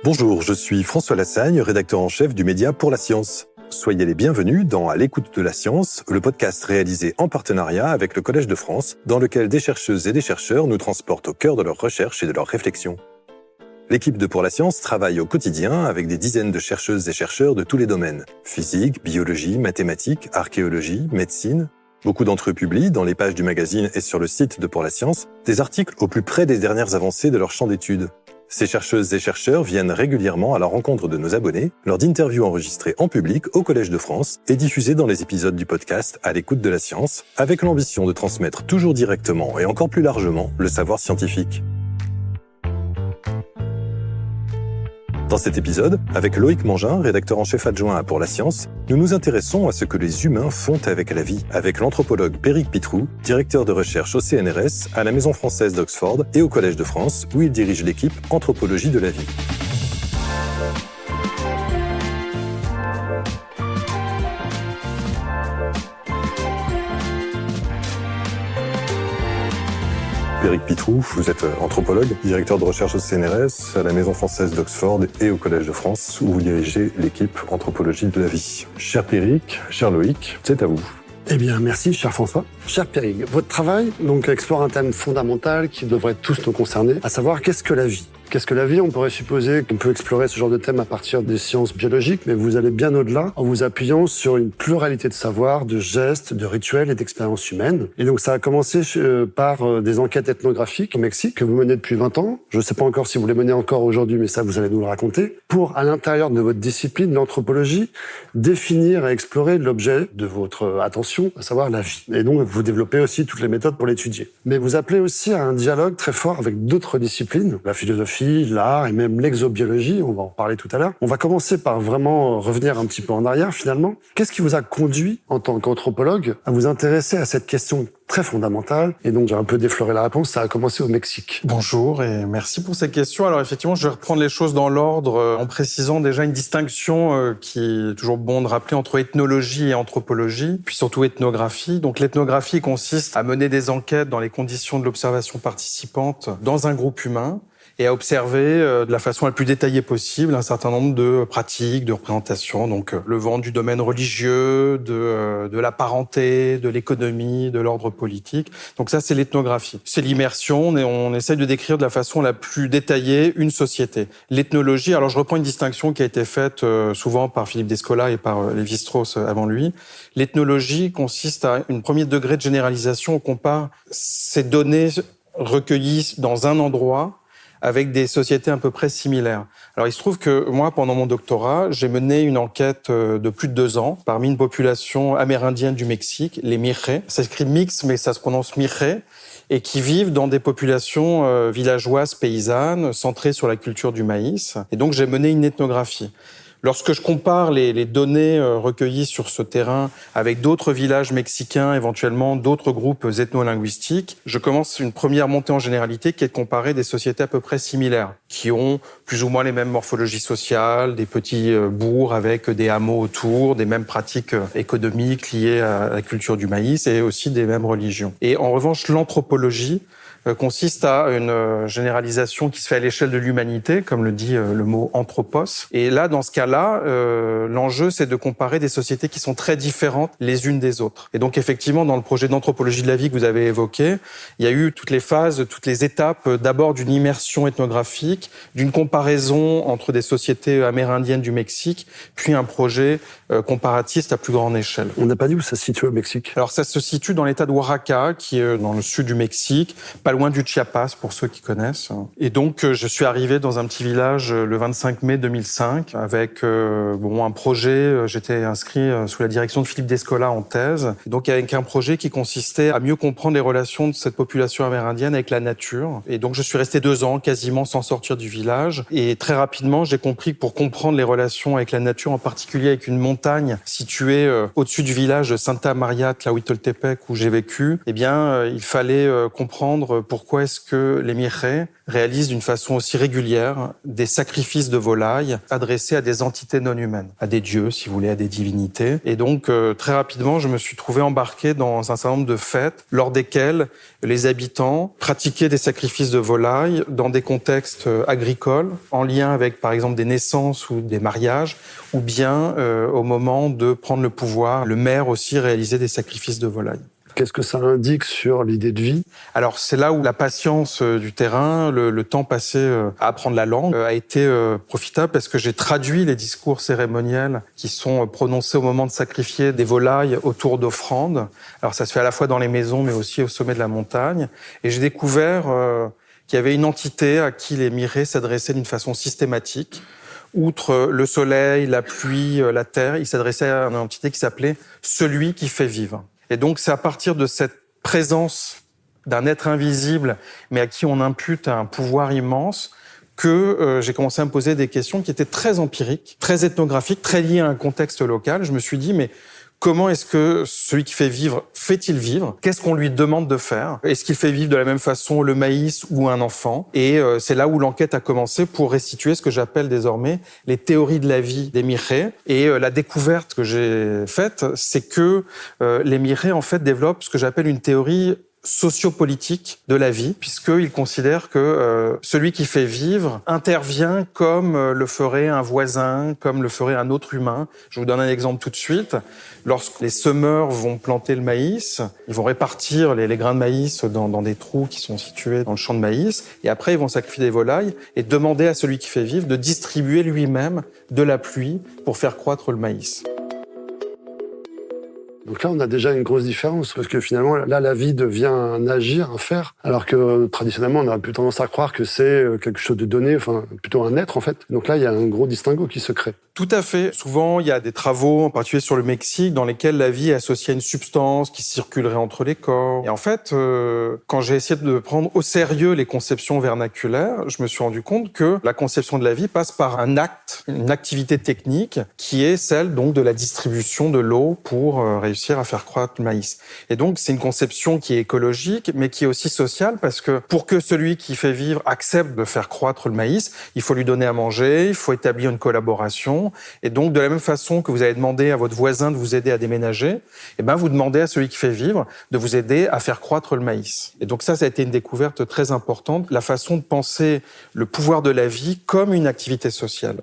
Bonjour, je suis François Lassagne, rédacteur en chef du média Pour la Science. Soyez les bienvenus dans À l'écoute de la science, le podcast réalisé en partenariat avec le Collège de France, dans lequel des chercheuses et des chercheurs nous transportent au cœur de leurs recherches et de leurs réflexions. L'équipe de Pour la Science travaille au quotidien avec des dizaines de chercheuses et chercheurs de tous les domaines. Physique, biologie, mathématiques, archéologie, médecine. Beaucoup d'entre eux publient, dans les pages du magazine et sur le site de Pour la Science, des articles au plus près des dernières avancées de leur champ d'études. Ces chercheuses et chercheurs viennent régulièrement à la rencontre de nos abonnés lors d'interviews enregistrées en public au Collège de France et diffusées dans les épisodes du podcast À l'écoute de la science, avec l'ambition de transmettre toujours directement et encore plus largement le savoir scientifique. Dans cet épisode, avec Loïc Mangin, rédacteur en chef adjoint à Pour la Science, nous nous intéressons à ce que les humains font avec la vie, avec l'anthropologue Péric Pitroux, directeur de recherche au CNRS, à la Maison française d'Oxford et au Collège de France, où il dirige l'équipe Anthropologie de la vie. Péric Pitroux, vous êtes anthropologue, directeur de recherche au CNRS, à la Maison française d'Oxford et au Collège de France, où vous dirigez l'équipe Anthropologie de la vie. Cher Péric, cher Loïc, c'est à vous. Eh bien, merci, cher François. Cher Péric, votre travail explore un thème fondamental qui devrait tous nous concerner, à savoir qu'est-ce que la vie ? Qu'est-ce que la vie ? On pourrait supposer qu'on peut explorer ce genre de thème à partir des sciences biologiques, mais vous allez bien au-delà en vous appuyant sur une pluralité de savoirs, de gestes, de rituels et d'expériences humaines. Et donc ça a commencé par des enquêtes ethnographiques au Mexique que vous menez depuis 20 ans. Je ne sais pas encore si vous les menez encore aujourd'hui, mais ça vous allez nous le raconter. Pour, à l'intérieur de votre discipline, l'anthropologie, définir et explorer l'objet de votre attention, à savoir la vie. Et donc vous développez aussi toutes les méthodes pour l'étudier. Mais vous appelez aussi à un dialogue très fort avec d'autres disciplines, la philosophie, l'art et même l'exobiologie, on va en parler tout à l'heure. On va commencer par vraiment revenir un petit peu en arrière finalement. Qu'est-ce qui vous a conduit en tant qu'anthropologue à vous intéresser à cette question très fondamentale? Et donc j'ai un peu défloré la réponse, ça a commencé au Mexique. Bonjour et merci pour cette question. Alors effectivement, je vais reprendre les choses dans l'ordre en précisant déjà une distinction qui est toujours bon de rappeler entre ethnologie et anthropologie, puis surtout ethnographie. Donc l'ethnographie consiste à mener des enquêtes dans les conditions de l'observation participante dans un groupe humain, et à observer de la façon la plus détaillée possible un certain nombre de pratiques, de représentations, donc le vent du domaine religieux, de la parenté, de l'économie, de l'ordre politique. Donc ça, c'est l'ethnographie. C'est l'immersion, et on essaye de décrire de la façon la plus détaillée une société. L'ethnologie, alors je reprends une distinction qui a été faite souvent par Philippe Descola et par Lévi-Strauss avant lui. L'ethnologie consiste à une premier degré de généralisation. On compare ces données recueillies dans un endroit avec des sociétés à peu près similaires. Alors, il se trouve que moi, pendant mon doctorat, j'ai mené une enquête de plus de 2 ans parmi une population amérindienne du Mexique, les Mixe. Ça s'écrit mix, mais ça se prononce Mixe, et qui vivent dans des populations villageoises, paysannes, centrées sur la culture du maïs. Et donc, j'ai mené une ethnographie. Lorsque je compare les données recueillies sur ce terrain avec d'autres villages mexicains, éventuellement d'autres groupes ethno-linguistiques, je commence une première montée en généralité qui est de comparer des sociétés à peu près similaires, qui ont plus ou moins les mêmes morphologies sociales, des petits bourgs avec des hameaux autour, des mêmes pratiques économiques liées à la culture du maïs et aussi des mêmes religions. Et en revanche, l'anthropologie consiste à une généralisation qui se fait à l'échelle de l'humanité, comme le dit le mot anthropos. Et là, dans ce cas-là, l'enjeu, c'est de comparer des sociétés qui sont très différentes les unes des autres. Et donc, effectivement, dans le projet d'anthropologie de la vie que vous avez évoqué, il y a eu toutes les phases, toutes les étapes, d'abord d'une immersion ethnographique, d'une comparaison entre des sociétés amérindiennes du Mexique, puis un projet comparatiste à plus grande échelle. On n'a pas dit où ça se situe au Mexique. Alors, ça se situe dans l'état de Oaxaca, qui est dans le sud du Mexique, pas loin du Chiapas, pour ceux qui connaissent. Et donc, je suis arrivé dans un petit village le 25 mai 2005 avec un projet. J'étais inscrit sous la direction de Philippe Descola en thèse. Donc, avec un projet qui consistait à mieux comprendre les relations de cette population amérindienne avec la nature. Et donc, je suis resté 2 ans quasiment sans sortir du village. Et très rapidement, j'ai compris que pour comprendre les relations avec la nature, en particulier avec une montagne située au-dessus du village Santa Maria Tlahuitoltepec où j'ai vécu, il fallait comprendre pourquoi est-ce que les Mirrés réalisent d'une façon aussi régulière des sacrifices de volailles adressés à des entités non humaines, à des dieux, si vous voulez, à des divinités. Et donc, très rapidement, je me suis trouvé embarqué dans un certain nombre de fêtes lors desquelles les habitants pratiquaient des sacrifices de volailles dans des contextes agricoles, en lien avec, par exemple, des naissances ou des mariages, ou bien au moment de prendre le pouvoir, le maire aussi réalisait des sacrifices de volailles. Qu'est-ce que ça indique sur l'idée de vie ? Alors, c'est là où la patience du terrain, le temps passé à apprendre la langue, a été profitable parce que j'ai traduit les discours cérémoniels qui sont prononcés au moment de sacrifier des volailles autour d'offrandes. Alors, ça se fait à la fois dans les maisons, mais aussi au sommet de la montagne. Et j'ai découvert qu'il y avait une entité à qui les Mirrés s'adressaient d'une façon systématique. Outre le soleil, la pluie, la terre, ils s'adressaient à une entité qui s'appelait « celui qui fait vivre ». Et donc, c'est à partir de cette présence d'un être invisible, mais à qui on impute un pouvoir immense, que j'ai commencé à me poser des questions qui étaient très empiriques, très ethnographiques, très liées à un contexte local. Je me suis dit, mais comment est-ce que celui qui fait vivre, fait-il vivre ? Qu'est-ce qu'on lui demande de faire ? Est-ce qu'il fait vivre de la même façon le maïs ou un enfant ? Et c'est là où l'enquête a commencé pour restituer ce que j'appelle désormais les théories de la vie des Mirrés. Et la découverte que j'ai faite, c'est que les Mirrés, en fait, développent ce que j'appelle une théorie sociopolitique de la vie, puisqu'il considère que celui qui fait vivre intervient comme le ferait un voisin, comme le ferait un autre humain. Je vous donne un exemple tout de suite. Lorsque les semeurs vont planter le maïs, ils vont répartir les grains de maïs dans des trous qui sont situés dans le champ de maïs, et après ils vont sacrifier des volailles et demander à celui qui fait vivre de distribuer lui-même de la pluie pour faire croître le maïs. Donc là, on a déjà une grosse différence, parce que finalement, là, la vie devient un agir, un faire, alors que traditionnellement, on aurait plus tendance à croire que c'est quelque chose de donné, enfin, plutôt un être, en fait. Donc là, il y a un gros distinguo qui se crée. Tout à fait. Souvent, il y a des travaux, en particulier sur le Mexique, dans lesquels la vie est associée à une substance qui circulerait entre les corps. Et en fait, quand j'ai essayé de prendre au sérieux les conceptions vernaculaires, je me suis rendu compte que la conception de la vie passe par un acte, une activité technique, qui est celle donc de la distribution de l'eau pour réussir à faire croître le maïs. Et donc, c'est une conception qui est écologique, mais qui est aussi sociale, parce que pour que celui qui fait vivre accepte de faire croître le maïs, il faut lui donner à manger, il faut établir une collaboration. Et donc, de la même façon que vous avez demandé à votre voisin de vous aider à déménager, eh ben, vous demandez à celui qui fait vivre de vous aider à faire croître le maïs. Et donc ça a été une découverte très importante, la façon de penser le pouvoir de la vie comme une activité sociale,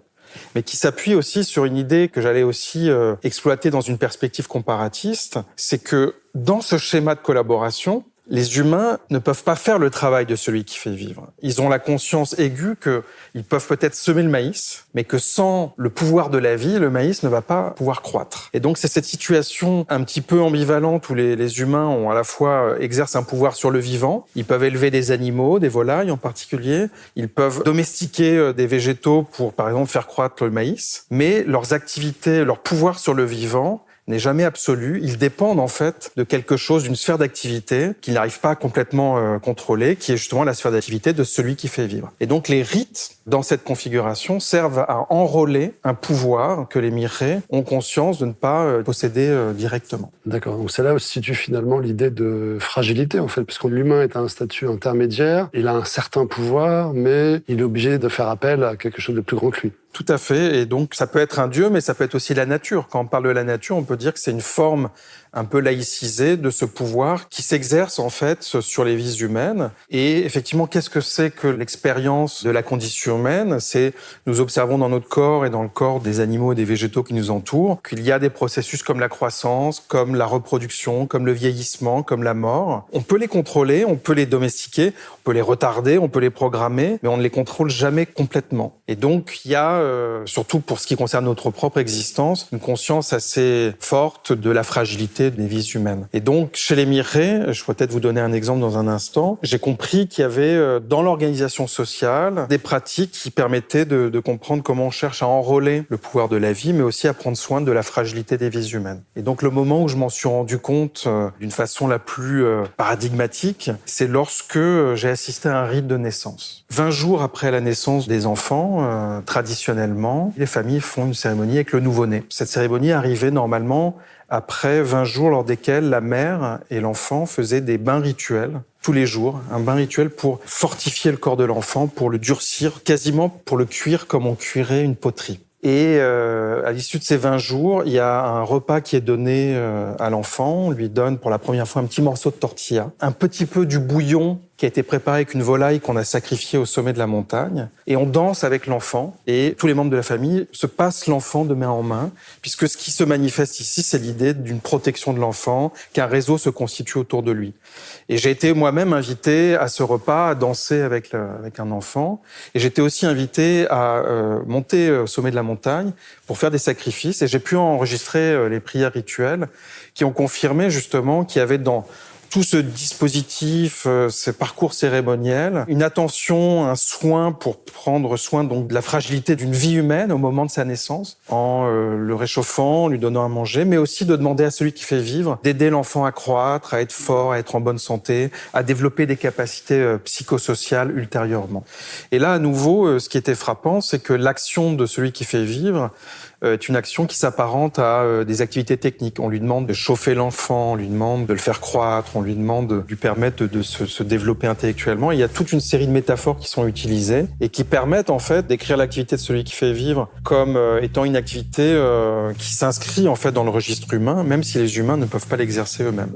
mais qui s'appuie aussi sur une idée que j'allais aussi exploiter dans une perspective comparatiste, c'est que dans ce schéma de collaboration, les humains ne peuvent pas faire le travail de celui qui fait vivre. Ils ont la conscience aiguë qu'ils peuvent peut-être semer le maïs, mais que sans le pouvoir de la vie, le maïs ne va pas pouvoir croître. Et donc c'est cette situation un petit peu ambivalente où les humains ont à la fois exercent un pouvoir sur le vivant, ils peuvent élever des animaux, des volailles en particulier, ils peuvent domestiquer des végétaux pour par exemple faire croître le maïs, mais leurs activités, leur pouvoir sur le vivant n'est jamais absolu. Ils dépendent en fait de quelque chose, d'une sphère d'activité qu'ils n'arrivent pas à complètement contrôler, qui est justement la sphère d'activité de celui qui fait vivre. Et donc les rites, dans cette configuration, servent à enrôler un pouvoir que les Mirrés ont conscience de ne pas posséder directement. D'accord, donc c'est là où se situe finalement l'idée de fragilité en fait, puisque l'humain est à un statut intermédiaire, il a un certain pouvoir, mais il est obligé de faire appel à quelque chose de plus grand que lui. Tout à fait, et donc ça peut être un dieu, mais ça peut être aussi la nature. Quand on parle de la nature, on peut dire que c'est une forme un peu laïcisée de ce pouvoir qui s'exerce en fait sur les vies humaines. Et effectivement, qu'est-ce que c'est que l'expérience de la condition humaine ? C'est, nous observons dans notre corps et dans le corps des animaux et des végétaux qui nous entourent, qu'il y a des processus comme la croissance, comme la reproduction, comme le vieillissement, comme la mort. On peut les contrôler, on peut les domestiquer, on peut les retarder, on peut les programmer, mais on ne les contrôle jamais complètement. Et donc, il y a, surtout pour ce qui concerne notre propre existence, une conscience assez forte de la fragilité des vies humaines. Et donc, chez les Mirrés, je pourrais peut-être vous donner un exemple dans un instant, j'ai compris qu'il y avait dans l'organisation sociale des pratiques qui permettaient de comprendre comment on cherche à enrôler le pouvoir de la vie, mais aussi à prendre soin de la fragilité des vies humaines. Et donc, le moment où je m'en suis rendu compte d'une façon la plus paradigmatique, c'est lorsque j'ai assisté à un rite de naissance. 20 jours après la naissance des enfants, traditionnellement, les familles font une cérémonie avec le nouveau-né. Cette cérémonie arrivait normalement après 20 jours lors desquels la mère et l'enfant faisaient des bains rituels tous les jours, un bain rituel pour fortifier le corps de l'enfant, pour le durcir, quasiment pour le cuire comme on cuirait une poterie. Et à l'issue de ces 20 jours, il y a un repas qui est donné à l'enfant. On lui donne pour la première fois un petit morceau de tortilla, un petit peu du bouillon qui a été préparé avec une volaille qu'on a sacrifiée au sommet de la montagne. Et on danse avec l'enfant. Et tous les membres de la famille se passent l'enfant de main en main, puisque ce qui se manifeste ici, c'est l'idée d'une protection de l'enfant, qu'un réseau se constitue autour de lui. Et j'ai été moi-même invité à ce repas, à danser avec un enfant. Et j'étais aussi invité à monter au sommet de la montagne pour faire des sacrifices. Et j'ai pu enregistrer les prières rituelles qui ont confirmé justement qu'il y avait dans tout ce dispositif, ces parcours cérémoniels, une attention, un soin pour prendre soin donc de la fragilité d'une vie humaine au moment de sa naissance, en le réchauffant, en lui donnant à manger, mais aussi de demander à celui qui fait vivre d'aider l'enfant à croître, à être fort, à être en bonne santé, à développer des capacités psychosociales ultérieurement. Et là, à nouveau, ce qui était frappant, c'est que l'action de celui qui fait vivre est une action qui s'apparente à des activités techniques. On lui demande de chauffer l'enfant, on lui demande de le faire croître, on lui demande de lui permettre de se développer intellectuellement. Et il y a toute une série de métaphores qui sont utilisées et qui permettent en fait d'écrire l'activité de celui qui fait vivre comme étant une activité qui s'inscrit en fait dans le registre humain, même si les humains ne peuvent pas l'exercer eux-mêmes.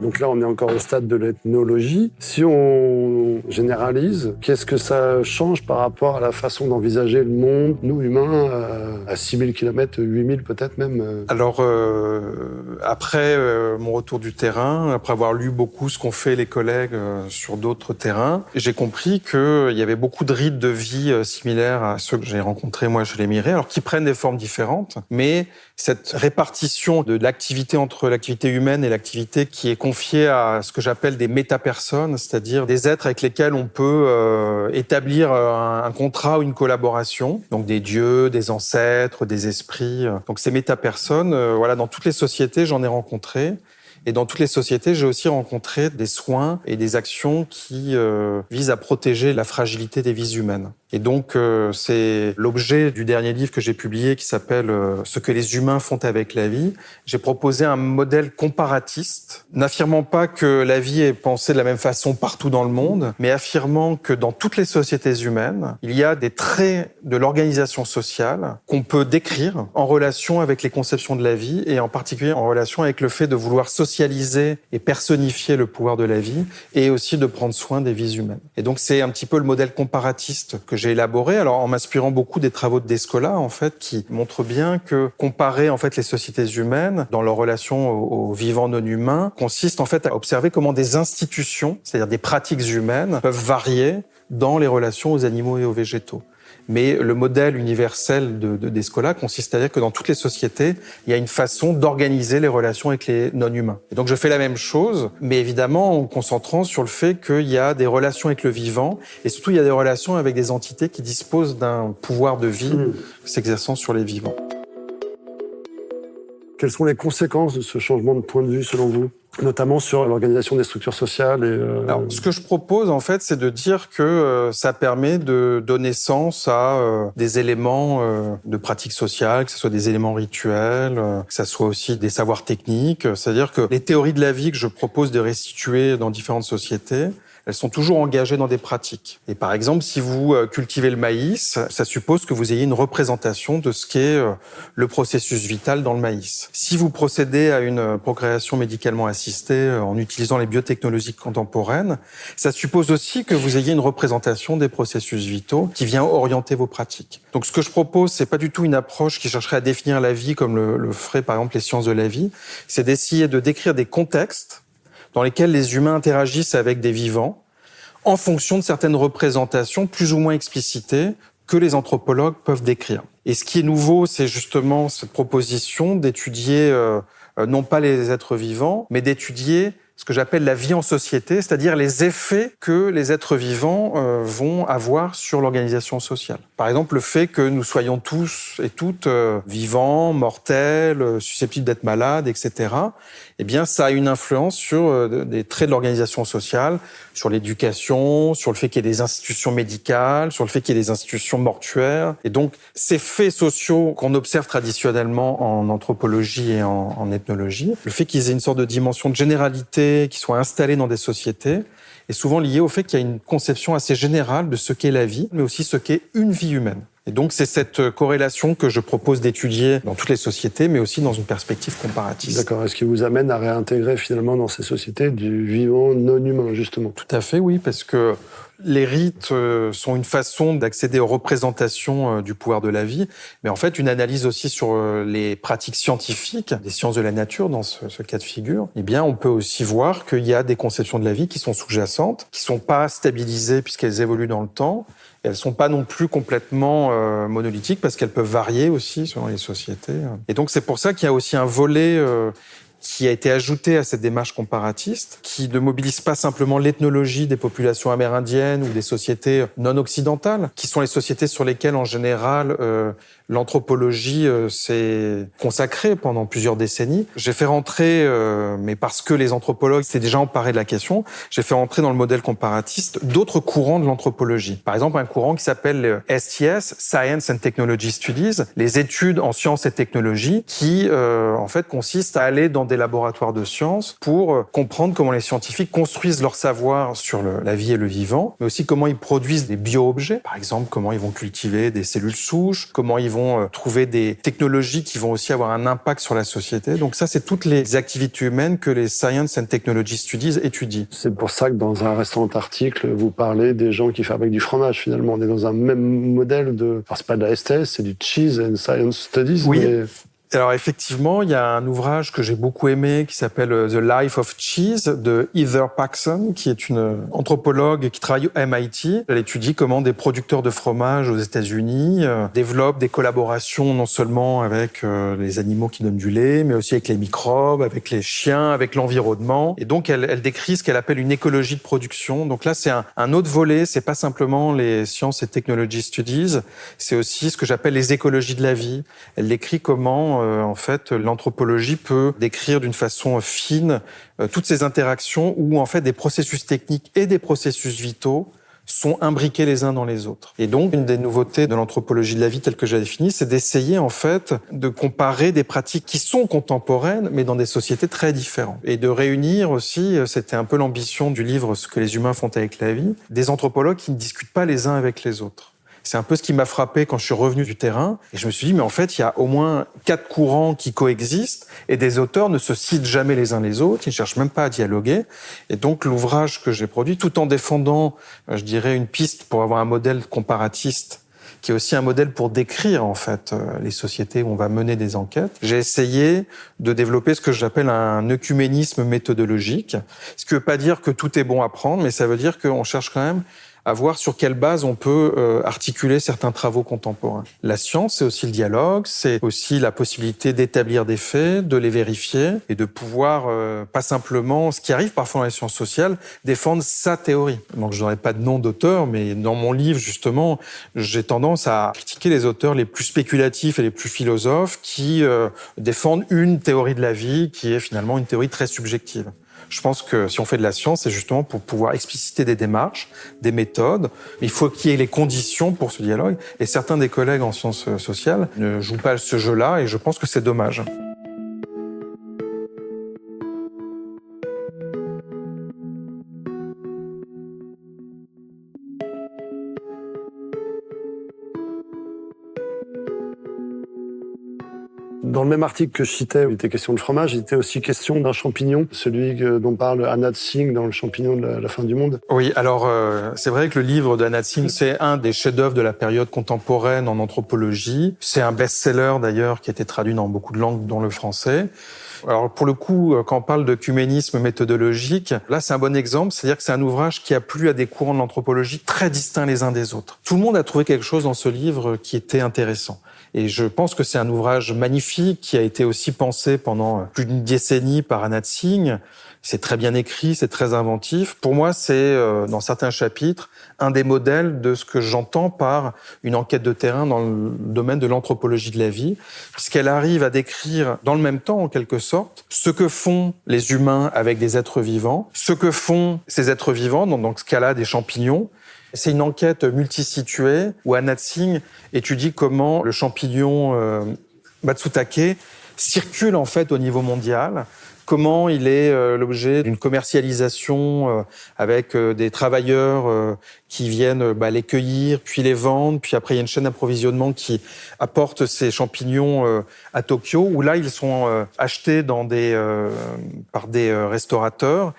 Donc là, on est encore au stade de l'ethnologie. Si on généralise, qu'est-ce que ça change par rapport à la façon d'envisager le monde, nous humains, à 6000 km, 8000 peut-être même Alors, après mon retour du terrain, après avoir lu beaucoup ce qu'ont fait les collègues sur d'autres terrains, j'ai compris qu'il y avait beaucoup de rites de vie similaires à ceux que j'ai rencontrés moi chez les Mirets, alors qui prennent des formes différentes, mais cette répartition de l'activité entre l'activité humaine et l'activité qui est confiée à ce que j'appelle des métapersonnes, c'est-à-dire des êtres avec lesquels on peut établir un contrat ou une collaboration, donc des dieux, des ancêtres, des esprits. Donc ces métapersonnes, voilà, dans toutes les sociétés, j'en ai rencontré. Et dans toutes les sociétés, j'ai aussi rencontré des soins et des actions qui visent à protéger la fragilité des vies humaines. Et donc, c'est l'objet du dernier livre que j'ai publié qui s'appelle « Ce que les humains font avec la vie ». J'ai proposé un modèle comparatiste, n'affirmant pas que la vie est pensée de la même façon partout dans le monde, mais affirmant que dans toutes les sociétés humaines, il y a des traits de l'organisation sociale qu'on peut décrire en relation avec les conceptions de la vie et en particulier en relation avec le fait de vouloir socialiser et personnifier le pouvoir de la vie et aussi de prendre soin des vies humaines. Et donc, c'est un petit peu le modèle comparatiste que j'ai élaboré, alors en m'inspirant beaucoup des travaux de Descola, en fait, qui montrent bien que comparer, en fait, les sociétés humaines dans leur relation aux vivants non humains consiste, en fait, à observer comment des institutions, c'est-à-dire des pratiques humaines, peuvent varier dans les relations aux animaux et aux végétaux. Mais le modèle universel de Descola consiste à dire que dans toutes les sociétés, il y a une façon d'organiser les relations avec les non-humains. Et donc je fais la même chose, mais évidemment en concentrant sur le fait qu'il y a des relations avec le vivant, et surtout il y a des relations avec des entités qui disposent d'un pouvoir de vie s'exerçant sur les vivants. Quelles sont les conséquences de ce changement de point de vue selon vous ? Notamment sur l'organisation des structures sociales Alors, ce que je propose, en fait, c'est de dire que ça permet de donner sens à des éléments de pratique sociale, que ce soit des éléments rituels, que ce soit aussi des savoirs techniques. C'est-à-dire que les théories de la vie que je propose de restituer dans différentes sociétés, elles sont toujours engagées dans des pratiques. Et par exemple, si vous cultivez le maïs, ça suppose que vous ayez une représentation de ce qu'est le processus vital dans le maïs. Si vous procédez à une procréation médicalement assistée en utilisant les biotechnologies contemporaines, ça suppose aussi que vous ayez une représentation des processus vitaux qui vient orienter vos pratiques. Donc ce que je propose, c'est pas du tout une approche qui chercherait à définir la vie comme le feraient par exemple les sciences de la vie, c'est d'essayer de décrire des contextes dans lesquels les humains interagissent avec des vivants en fonction de certaines représentations plus ou moins explicitées que les anthropologues peuvent décrire. Et ce qui est nouveau, c'est justement cette proposition d'étudier non pas les êtres vivants, mais d'étudier ce que j'appelle la vie en société, c'est-à-dire les effets que les êtres vivants vont avoir sur l'organisation sociale. Par exemple, le fait que nous soyons tous et toutes vivants, mortels, susceptibles d'être malades, etc., eh bien, ça a une influence sur des traits de l'organisation sociale, sur l'éducation, sur le fait qu'il y ait des institutions médicales, sur le fait qu'il y ait des institutions mortuaires. Et donc, ces faits sociaux qu'on observe traditionnellement en anthropologie et en ethnologie, le fait qu'ils aient une sorte de dimension de généralité, qui soient installés dans des sociétés, est souvent lié au fait qu'il y a une conception assez générale de ce qu'est la vie, mais aussi ce qu'est une vie humaine. Et donc, c'est cette corrélation que je propose d'étudier dans toutes les sociétés, mais aussi dans une perspective comparatiste. D'accord. Est-ce qui vous amène à réintégrer finalement dans ces sociétés du vivant non humain, justement? Tout à fait, oui, parce que les rites sont une façon d'accéder aux représentations du pouvoir de la vie, mais en fait, une analyse aussi sur les pratiques scientifiques, des sciences de la nature dans ce cas de figure, eh bien, on peut aussi voir qu'il y a des conceptions de la vie qui sont sous-jacentes, qui sont pas stabilisées puisqu'elles évoluent dans le temps. Et elles sont pas non plus complètement monolithiques parce qu'elles peuvent varier aussi selon les sociétés. Et donc, c'est pour ça qu'il y a aussi un volet qui a été ajouté à cette démarche comparatiste, qui ne mobilise pas simplement l'ethnologie des populations amérindiennes ou des sociétés non occidentales, qui sont les sociétés sur lesquelles, en général, l'anthropologie s'est consacrée pendant plusieurs décennies. J'ai fait rentrer, mais parce que les anthropologues s'étaient déjà emparés de la question, j'ai fait rentrer dans le modèle comparatiste d'autres courants de l'anthropologie. Par exemple, un courant qui s'appelle STS, Science and Technology Studies, les études en sciences et technologies, qui en fait consistent à aller dans des laboratoires de sciences pour comprendre comment les scientifiques construisent leur savoir sur la vie et le vivant, mais aussi comment ils produisent des bio-objets. Par exemple, comment ils vont cultiver des cellules souches, comment ils vont trouver des technologies qui vont aussi avoir un impact sur la société. Donc ça, c'est toutes les activités humaines que les Science and Technology Studies étudient. C'est pour ça que dans un récent article, vous parlez des gens qui fabriquent du fromage, finalement. On est dans un même modèle de... Enfin, c'est pas de la STS, c'est du Cheese and Science Studies. Oui. Mais... Alors effectivement, il y a un ouvrage que j'ai beaucoup aimé qui s'appelle The Life of Cheese de Heather Paxson, qui est une anthropologue qui travaille au MIT. Elle étudie comment des producteurs de fromage aux États-Unis développent des collaborations non seulement avec les animaux qui donnent du lait, mais aussi avec les microbes, avec les chiens, avec l'environnement. Et donc elle décrit ce qu'elle appelle une écologie de production. Donc là, c'est un autre volet. C'est pas simplement les sciences et technology studies, c'est aussi ce que j'appelle les écologies de la vie. Elle décrit comment en fait, l'anthropologie peut décrire d'une façon fine toutes ces interactions où, en fait, des processus techniques et des processus vitaux sont imbriqués les uns dans les autres. Et donc, une des nouveautés de l'anthropologie de la vie telle que j'ai définie, c'est d'essayer, en fait, de comparer des pratiques qui sont contemporaines, mais dans des sociétés très différentes. Et de réunir aussi, c'était un peu l'ambition du livre « Ce que les humains font avec la vie », des anthropologues qui ne discutent pas les uns avec les autres. C'est un peu ce qui m'a frappé quand je suis revenu du terrain. Et je me suis dit, mais en fait, il y a au moins 4 courants qui coexistent et des auteurs ne se citent jamais les uns les autres. Ils ne cherchent même pas à dialoguer. Et donc, l'ouvrage que j'ai produit, tout en défendant, je dirais, une piste pour avoir un modèle comparatiste, qui est aussi un modèle pour décrire, en fait, les sociétés où on va mener des enquêtes. J'ai essayé de développer ce que j'appelle un œcuménisme méthodologique. Ce qui ne veut pas dire que tout est bon à prendre, mais ça veut dire qu'on cherche quand même à voir sur quelle base on peut articuler certains travaux contemporains. La science, c'est aussi le dialogue, c'est aussi la possibilité d'établir des faits, de les vérifier et de pouvoir, pas simplement, ce qui arrive parfois dans les sciences sociales, défendre sa théorie. Donc je n'aurai pas de nom d'auteur, mais dans mon livre, justement, j'ai tendance à critiquer les auteurs les plus spéculatifs et les plus philosophes qui défendent une théorie de la vie qui est finalement une théorie très subjective. Je pense que si on fait de la science, c'est justement pour pouvoir expliciter des démarches, des méthodes. Il faut qu'il y ait les conditions pour ce dialogue. Et certains des collègues en sciences sociales ne jouent pas ce jeu-là, et je pense que c'est dommage. Dans le même article que je citais, il était question de fromage, il était aussi question d'un champignon, celui dont parle Anat Singh dans Le champignon de la fin du monde. Oui, alors c'est vrai que le livre d'Anat Singh, c'est un des chefs-d'œuvre de la période contemporaine en anthropologie. C'est un best-seller d'ailleurs qui a été traduit dans beaucoup de langues, dont le français. Alors pour le coup, quand on parle d'œcuménisme méthodologique, là c'est un bon exemple, c'est-à-dire que c'est un ouvrage qui a plu à des courants de l'anthropologie très distincts les uns des autres. Tout le monde a trouvé quelque chose dans ce livre qui était intéressant. Et je pense que c'est un ouvrage magnifique qui a été aussi pensé pendant plus d'une décennie par Anat Singh. C'est très bien écrit, c'est très inventif. Pour moi, c'est, dans certains chapitres, un des modèles de ce que j'entends par une enquête de terrain dans le domaine de l'anthropologie de la vie, puisqu'elle arrive à décrire, dans le même temps, en quelque sorte, ce que font les humains avec des êtres vivants, ce que font ces êtres vivants, dans ce cas-là, des champignons. C'est une enquête multisituée où Anat Singh étudie comment le champignon Matsutake circule en fait au niveau mondial, comment il est l'objet d'une commercialisation avec des travailleurs qui viennent les cueillir, puis les vendre, puis après il y a une chaîne d'approvisionnement qui apporte ces champignons à Tokyo, où là ils sont achetés par des restaurateurs.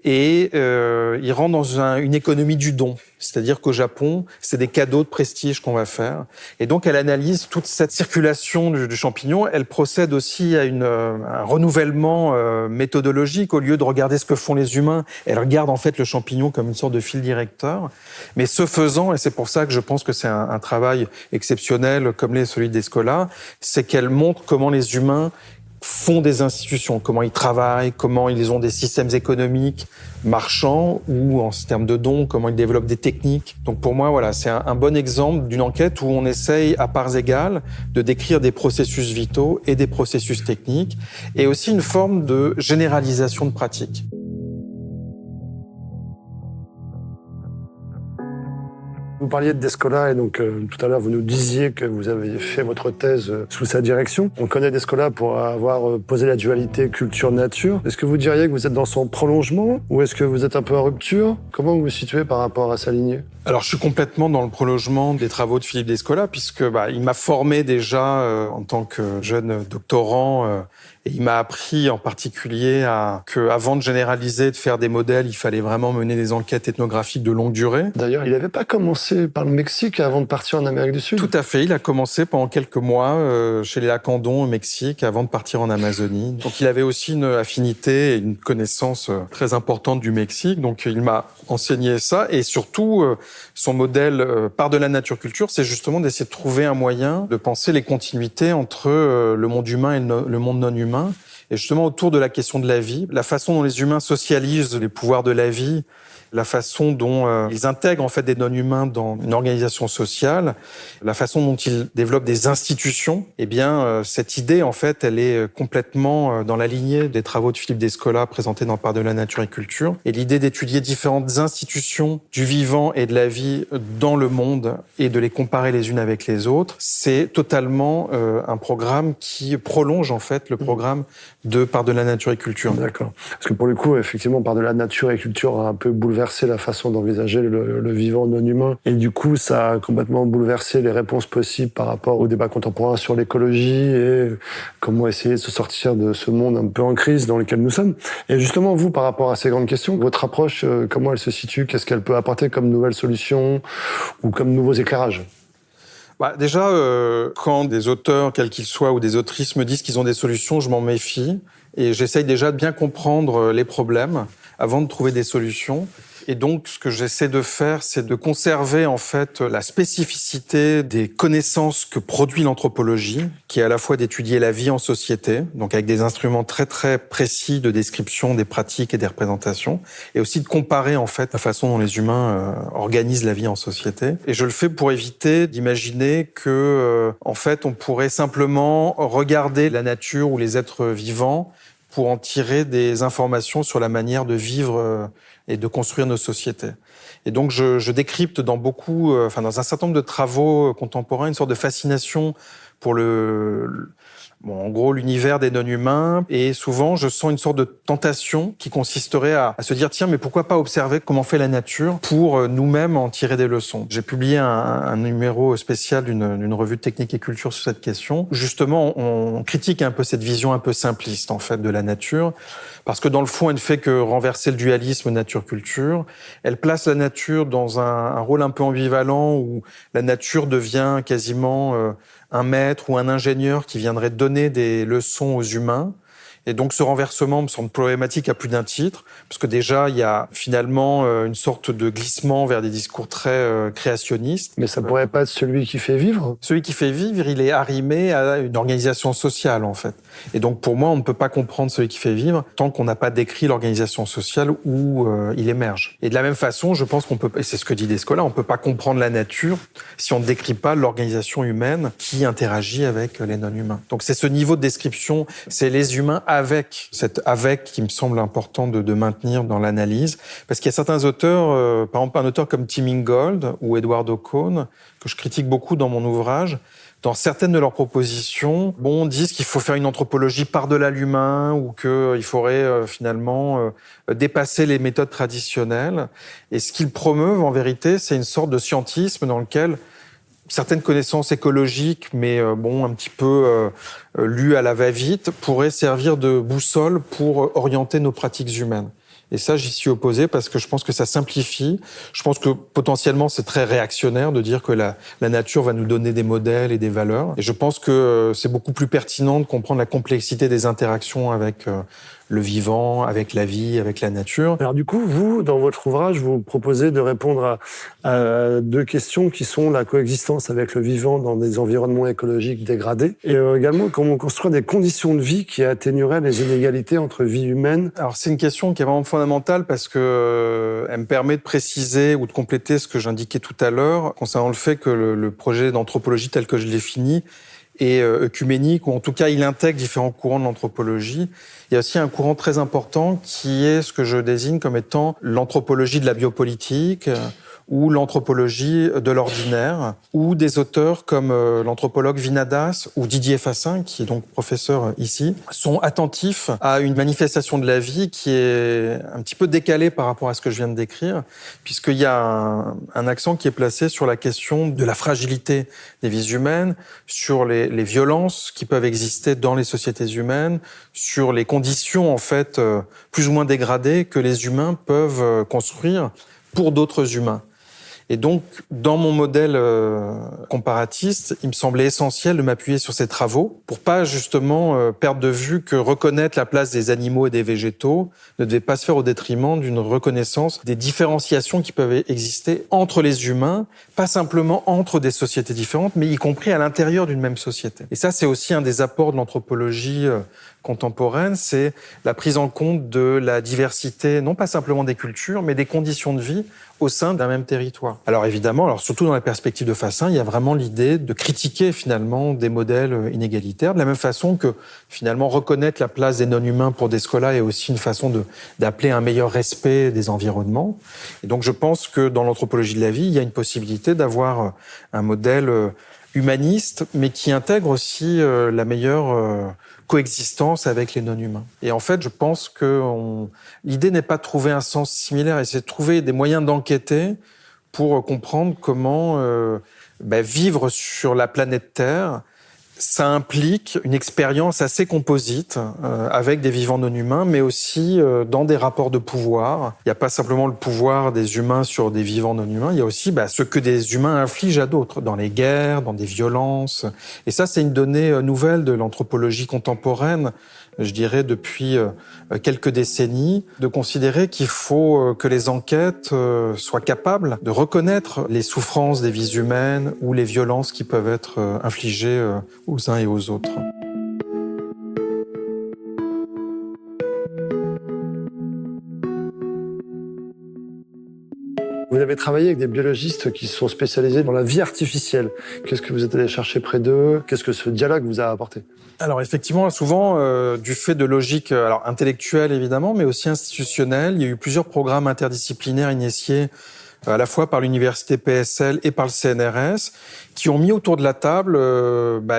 Et il rentre dans une économie du don. C'est-à-dire qu'au Japon, c'est des cadeaux de prestige qu'on va faire. Et donc, elle analyse toute cette circulation du champignon. Elle procède aussi à un renouvellement méthodologique. Au lieu de regarder ce que font les humains, elle regarde en fait le champignon comme une sorte de fil directeur. Mais ce faisant, et c'est pour ça que je pense que c'est un travail exceptionnel comme l'est celui d'Escola, c'est qu'elle montre comment les humains font des institutions, comment ils travaillent, comment ils ont des systèmes économiques marchands ou en termes de dons, comment ils développent des techniques. Donc pour moi, voilà, c'est un bon exemple d'une enquête où on essaye à parts égales de décrire des processus vitaux et des processus techniques et aussi une forme de généralisation de pratiques. Vous parliez d'Escola et donc tout à l'heure vous nous disiez que vous avez fait votre thèse sous sa direction. On connaît d'Escola pour avoir posé la dualité culture-nature. Est-ce que vous diriez que vous êtes dans son prolongement ou est-ce que vous êtes un peu en rupture? Comment vous vous situez par rapport à sa lignée? Alors je suis complètement dans le prolongement des travaux de Philippe d'Escola puisque il m'a formé déjà en tant que jeune doctorant et il m'a appris en particulier que avant de généraliser, de faire des modèles, il fallait vraiment mener des enquêtes ethnographiques de longue durée. D'ailleurs, il n'avait pas commencé par le Mexique avant de partir en Amérique du Sud? Tout à fait, il a commencé pendant quelques mois chez les Lacandons au Mexique avant de partir en Amazonie. Donc il avait aussi une affinité et une connaissance très importante du Mexique, donc il m'a enseigné ça et surtout son modèle par de la nature-culture, c'est justement d'essayer de trouver un moyen de penser les continuités entre le monde humain et le monde non humain. Et justement, autour de la question de la vie, la façon dont les humains socialisent les pouvoirs de la vie, la façon dont ils intègrent en fait des non-humains dans une organisation sociale, la façon dont ils développent des institutions, cette idée en fait, elle est complètement dans la lignée des travaux de Philippe d'Escola présentés dans Par de la nature et culture. Et l'idée d'étudier différentes institutions du vivant et de la vie dans le monde et de les comparer les unes avec les autres, c'est totalement un programme qui prolonge en fait le programme de Par de la nature et culture. D'accord. Parce que pour le coup, effectivement, Par de la nature et culture a un peu bouleversé la façon d'envisager le vivant non humain. Et du coup, ça a complètement bouleversé les réponses possibles par rapport au débat contemporain sur l'écologie et comment essayer de se sortir de ce monde un peu en crise dans lequel nous sommes. Et justement, vous, par rapport à ces grandes questions, votre approche, comment elle se situe? Qu'est-ce qu'elle peut apporter comme nouvelles solutions ou comme nouveaux éclairages? Déjà, quand des auteurs, quels qu'ils soient, ou des autrices me disent qu'ils ont des solutions, je m'en méfie. Et j'essaye déjà de bien comprendre les problèmes avant de trouver des solutions. Et donc, ce que j'essaie de faire, c'est de conserver en fait la spécificité des connaissances que produit l'anthropologie, qui est à la fois d'étudier la vie en société, donc avec des instruments très très précis de description des pratiques et des représentations, et aussi de comparer en fait la façon dont les humains organisent la vie en société. Et je le fais pour éviter d'imaginer que en fait on pourrait simplement regarder la nature ou les êtres vivants pour en tirer des informations sur la manière de vivre et de construire nos sociétés. Et donc, je décrypte dans un certain nombre de travaux contemporains, une sorte de fascination pour en gros, l'univers des non-humains. Et souvent, je sens une sorte de tentation qui consisterait à se dire, tiens, mais pourquoi pas observer comment fait la nature pour nous-mêmes en tirer des leçons. J'ai publié un numéro spécial d'une revue de technique et culture sur cette question. Justement, on critique un peu cette vision un peu simpliste, en fait, de la nature. Parce que dans le fond, elle ne fait que renverser le dualisme nature-culture. Elle place la nature dans un rôle un peu ambivalent où la nature devient quasiment un maître ou un ingénieur qui viendrait donner des leçons aux humains. Et donc ce renversement me semble problématique à plus d'un titre, parce que déjà il y a finalement une sorte de glissement vers des discours très créationnistes. Mais ça pourrait pas être celui qui fait vivre? Celui qui fait vivre, il est arrimé à une organisation sociale en fait. Et donc pour moi, on ne peut pas comprendre celui qui fait vivre tant qu'on n'a pas décrit l'organisation sociale où il émerge. Et de la même façon, je pense qu'on peut, et c'est ce que dit Descola, on peut pas comprendre la nature si on ne décrit pas l'organisation humaine qui interagit avec les non-humains. Donc c'est ce niveau de description, c'est les humains avec, cet avec qui me semble important de maintenir dans l'analyse, parce qu'il y a certains auteurs, par exemple un auteur comme Tim Ingold ou Eduardo Kohn, que je critique beaucoup dans mon ouvrage. Dans certaines de leurs propositions, disent qu'il faut faire une anthropologie par-delà l'humain ou qu'il faudrait finalement dépasser les méthodes traditionnelles. Et ce qu'ils promeuvent, en vérité, c'est une sorte de scientisme dans lequel certaines connaissances écologiques, mais un petit peu lues à la va-vite, pourraient servir de boussole pour orienter nos pratiques humaines. Et ça, j'y suis opposé parce que je pense que ça simplifie. Je pense que potentiellement, c'est très réactionnaire de dire que la nature va nous donner des modèles et des valeurs. Et je pense que c'est beaucoup plus pertinent de comprendre la complexité des interactions avec le vivant, avec la vie, avec la nature. Alors du coup, vous, dans votre ouvrage, vous proposez de répondre à deux questions qui sont la coexistence avec le vivant dans des environnements écologiques dégradés et également comment construire des conditions de vie qui atténueraient les inégalités entre vie humaine. Alors c'est une question qui est vraiment fondamentale parce que elle me permet de préciser ou de compléter ce que j'indiquais tout à l'heure concernant le fait que le projet d'anthropologie tel que je l'ai fini est œcuménique, ou en tout cas il intègre différents courants de l'anthropologie. Il y a aussi un courant très important qui est ce que je désigne comme étant l'anthropologie de la biopolitique ou l'anthropologie de l'ordinaire, ou des auteurs comme l'anthropologue Vinadas ou Didier Fassin, qui est donc professeur ici, sont attentifs à une manifestation de la vie qui est un petit peu décalée par rapport à ce que je viens de décrire, puisqu'il y a un accent qui est placé sur la question de la fragilité des vies humaines, sur les violences qui peuvent exister dans les sociétés humaines, sur les conditions en fait plus ou moins dégradées que les humains peuvent construire pour d'autres humains. Et donc, dans mon modèle comparatiste, il me semblait essentiel de m'appuyer sur ces travaux pour pas justement perdre de vue que reconnaître la place des animaux et des végétaux ne devait pas se faire au détriment d'une reconnaissance des différenciations qui peuvent exister entre les humains, pas simplement entre des sociétés différentes, mais y compris à l'intérieur d'une même société. Et ça, c'est aussi un des apports de l'anthropologie contemporaine, c'est la prise en compte de la diversité, non pas simplement des cultures, mais des conditions de vie au sein d'un même territoire. Alors évidemment, surtout dans la perspective de Fassin, il y a vraiment l'idée de critiquer finalement des modèles inégalitaires, de la même façon que finalement reconnaître la place des non-humains pour Descola est aussi une façon d'appeler un meilleur respect des environnements. Et donc je pense que dans l'anthropologie de la vie, il y a une possibilité d'avoir un modèle humaniste, mais qui intègre aussi la meilleure coexistence avec les non-humains. Et en fait, je pense que l'idée n'est pas de trouver un sens similaire, et c'est de trouver des moyens d'enquêter pour comprendre comment vivre sur la planète Terre, ça implique une expérience assez composite avec des vivants non humains, mais aussi dans des rapports de pouvoir. Il n'y a pas simplement le pouvoir des humains sur des vivants non humains, il y a aussi ce que des humains infligent à d'autres, dans les guerres, dans des violences. Et ça, c'est une donnée nouvelle de l'anthropologie contemporaine, je dirais depuis quelques décennies, de considérer qu'il faut que les enquêtes soient capables de reconnaître les souffrances des vies humaines ou les violences qui peuvent être infligées aux uns et aux autres. Vous avez travaillé avec des biologistes qui sont spécialisés dans la vie artificielle. Qu'est-ce que vous êtes allé chercher près d'eux? Qu'est-ce que ce dialogue vous a apporté? Alors effectivement, souvent, du fait de logiques intellectuelles évidemment, mais aussi institutionnelles, il y a eu plusieurs programmes interdisciplinaires initiés à la fois par l'université PSL et par le CNRS, qui ont mis autour de la table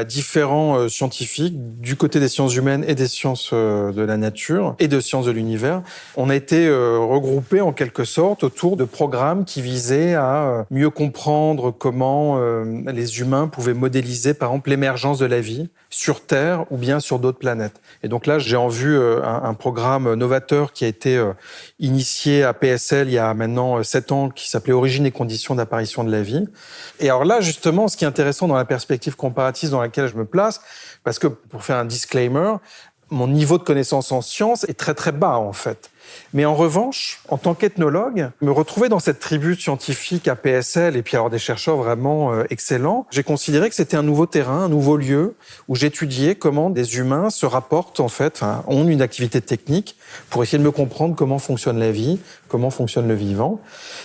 différents scientifiques du côté des sciences humaines et des sciences de la nature et de sciences de l'univers. On a été regroupés en quelque sorte autour de programmes qui visaient à mieux comprendre comment les humains pouvaient modéliser par exemple l'émergence de la vie sur Terre ou bien sur d'autres planètes. Et donc là, j'ai en vue un programme novateur qui a été initié à PSL il y a maintenant 7 ans, qui s'appelait Origine et conditions d'apparition de la vie. Et alors là, justement, ce qui est intéressant dans la perspective comparatiste dans laquelle je me place, parce que pour faire un disclaimer, mon niveau de connaissance en sciences est très très bas en fait. Mais en revanche, en tant qu'ethnologue, me retrouver dans cette tribu scientifique à PSL et puis alors des chercheurs vraiment excellents, j'ai considéré que c'était un nouveau terrain, un nouveau lieu où j'étudiais comment des humains se rapportent en fait, ont une activité technique pour essayer de me comprendre comment fonctionne la vie, comment fonctionne le vivant.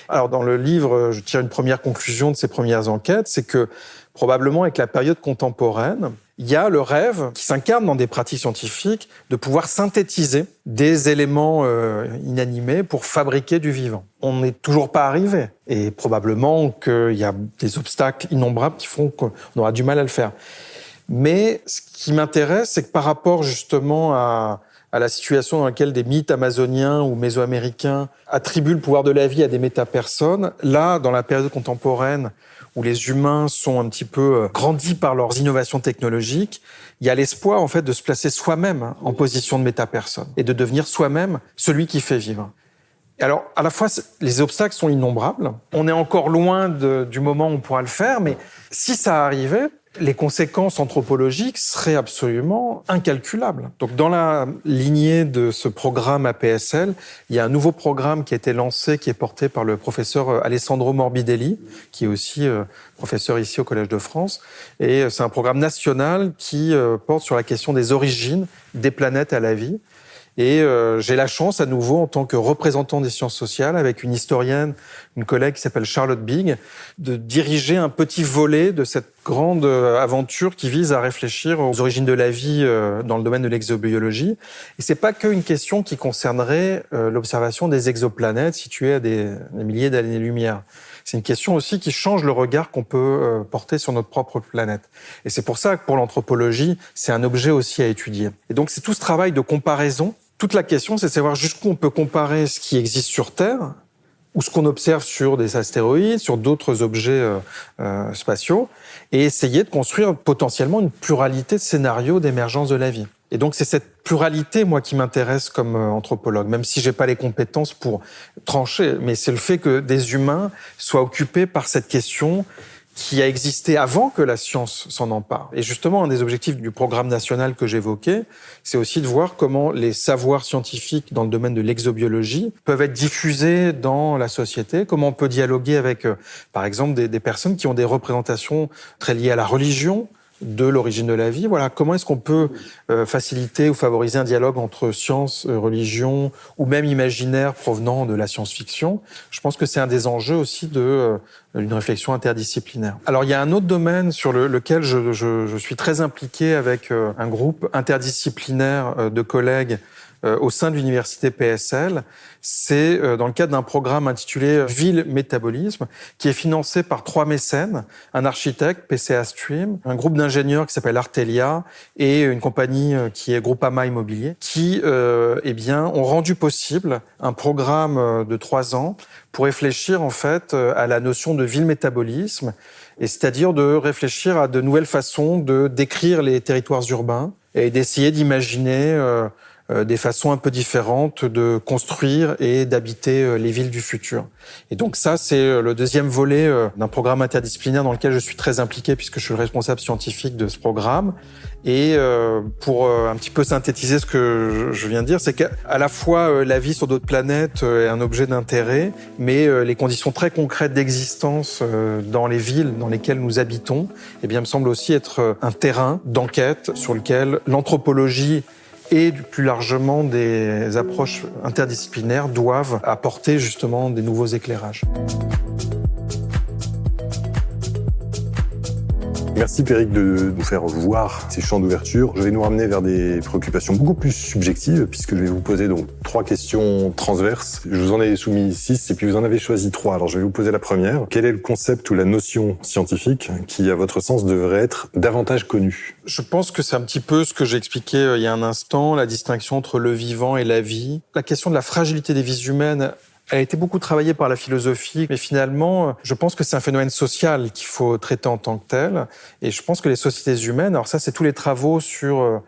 Alors dans le livre, je tire une première conclusion de ces premières enquêtes, c'est que probablement avec la période contemporaine, il y a le rêve qui s'incarne dans des pratiques scientifiques de pouvoir synthétiser des éléments inanimés pour fabriquer du vivant. On n'est toujours pas arrivé et probablement qu'il y a des obstacles innombrables qui font qu'on aura du mal à le faire. Mais ce qui m'intéresse, c'est que par rapport justement à la situation dans laquelle des mythes amazoniens ou mésoaméricains attribuent le pouvoir de la vie à des métapersones, là, dans la période contemporaine, où les humains sont un petit peu grandis par leurs innovations technologiques, il y a l'espoir en fait de se placer soi-même en position de métapersonne et de devenir soi-même celui qui fait vivre. Et alors, à la fois, les obstacles sont innombrables. On est encore loin du moment où on pourra le faire, mais si ça arrivait, les conséquences anthropologiques seraient absolument incalculables. Donc, dans la lignée de ce programme APSL, il y a un nouveau programme qui a été lancé, qui est porté par le professeur Alessandro Morbidelli, qui est aussi professeur ici au Collège de France. Et c'est un programme national qui porte sur la question des origines des planètes à la vie. Et j'ai la chance, à nouveau, en tant que représentant des sciences sociales, avec une historienne, une collègue qui s'appelle Charlotte Big, de diriger un petit volet de cette grande aventure qui vise à réfléchir aux origines de la vie dans le domaine de l'exobiologie. Et c'est pas qu'une question qui concernerait l'observation des exoplanètes situées à des milliers d'années-lumière. C'est une question aussi qui change le regard qu'on peut porter sur notre propre planète. Et c'est pour ça que pour l'anthropologie, c'est un objet aussi à étudier. Et donc c'est tout ce travail de comparaison. Toute la question, c'est de savoir jusqu'où on peut comparer ce qui existe sur Terre ou ce qu'on observe sur des astéroïdes, sur d'autres objets spatiaux, et essayer de construire potentiellement une pluralité de scénarios d'émergence de la vie. Et donc c'est cette pluralité, moi, qui m'intéresse comme anthropologue, même si j'ai pas les compétences pour trancher, mais c'est le fait que des humains soient occupés par cette question qui a existé avant que la science s'en empare. Et justement, un des objectifs du programme national que j'évoquais, c'est aussi de voir comment les savoirs scientifiques dans le domaine de l'exobiologie peuvent être diffusés dans la société, comment on peut dialoguer avec, par exemple, des personnes qui ont des représentations très liées à la religion, de l'origine de la vie. Voilà, comment est-ce qu'on peut faciliter ou favoriser un dialogue entre science, religion ou même imaginaire provenant de la science-fiction. Je pense que c'est un des enjeux aussi d'une réflexion interdisciplinaire. Alors, il y a un autre domaine sur lequel je suis très impliqué avec un groupe interdisciplinaire de collègues au sein de l'université PSL. C'est dans le cadre d'un programme intitulé Ville Métabolisme, qui est financé par 3 mécènes, un architecte, PCA Stream, un groupe d'ingénieurs qui s'appelle Artelia et une compagnie qui est Groupama Immobilier, qui ont rendu possible un programme de 3 ans pour réfléchir en fait à la notion de ville métabolisme, et c'est-à-dire de réfléchir à de nouvelles façons de décrire les territoires urbains et d'essayer d'imaginer des façons un peu différentes de construire et d'habiter les villes du futur. Et donc ça, c'est le deuxième volet d'un programme interdisciplinaire dans lequel je suis très impliqué puisque je suis le responsable scientifique de ce programme. Et pour un petit peu synthétiser ce que je viens de dire, c'est qu'à la fois la vie sur d'autres planètes est un objet d'intérêt, mais les conditions très concrètes d'existence dans les villes dans lesquelles nous habitons, eh bien, me semble aussi être un terrain d'enquête sur lequel l'anthropologie et plus largement des approches interdisciplinaires doivent apporter justement des nouveaux éclairages. Merci Péric de nous faire voir ces champs d'ouverture. Je vais nous ramener vers des préoccupations beaucoup plus subjectives puisque je vais vous poser donc 3 questions transverses. Je vous en ai soumis 6 et puis vous en avez choisi 3. Alors je vais vous poser la première. Quel est le concept ou la notion scientifique qui, à votre sens, devrait être davantage connue ? Je pense que c'est un petit peu ce que j'ai expliqué il y a un instant, la distinction entre le vivant et la vie. La question de la fragilité des vies humaines a été beaucoup travaillée par la philosophie, mais finalement, je pense que c'est un phénomène social qu'il faut traiter en tant que tel. Et je pense que les sociétés humaines, alors ça, c'est tous les travaux sur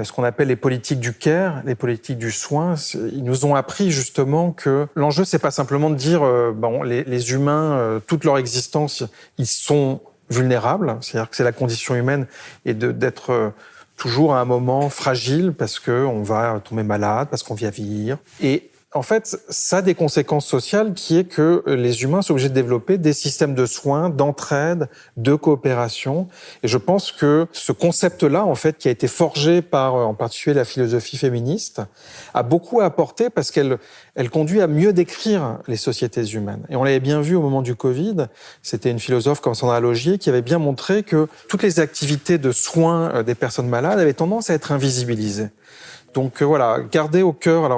ce qu'on appelle les politiques du care, les politiques du soin. Ils nous ont appris justement que l'enjeu, c'est pas simplement de dire, les humains, toute leur existence, ils sont vulnérables. C'est-à-dire que c'est la condition humaine et d'être toujours à un moment fragile parce qu'on va tomber malade, parce qu'on vient vieillir. Et en fait, ça a des conséquences sociales qui est que les humains sont obligés de développer des systèmes de soins, d'entraide, de coopération. Et je pense que ce concept-là, en fait, qui a été forgé par, en particulier, la philosophie féministe, a beaucoup à apporter parce qu'elle conduit à mieux décrire les sociétés humaines. Et on l'avait bien vu au moment du Covid. C'était une philosophe comme Sandra Logier qui avait bien montré que toutes les activités de soins des personnes malades avaient tendance à être invisibilisées. Donc voilà, garder au cœur,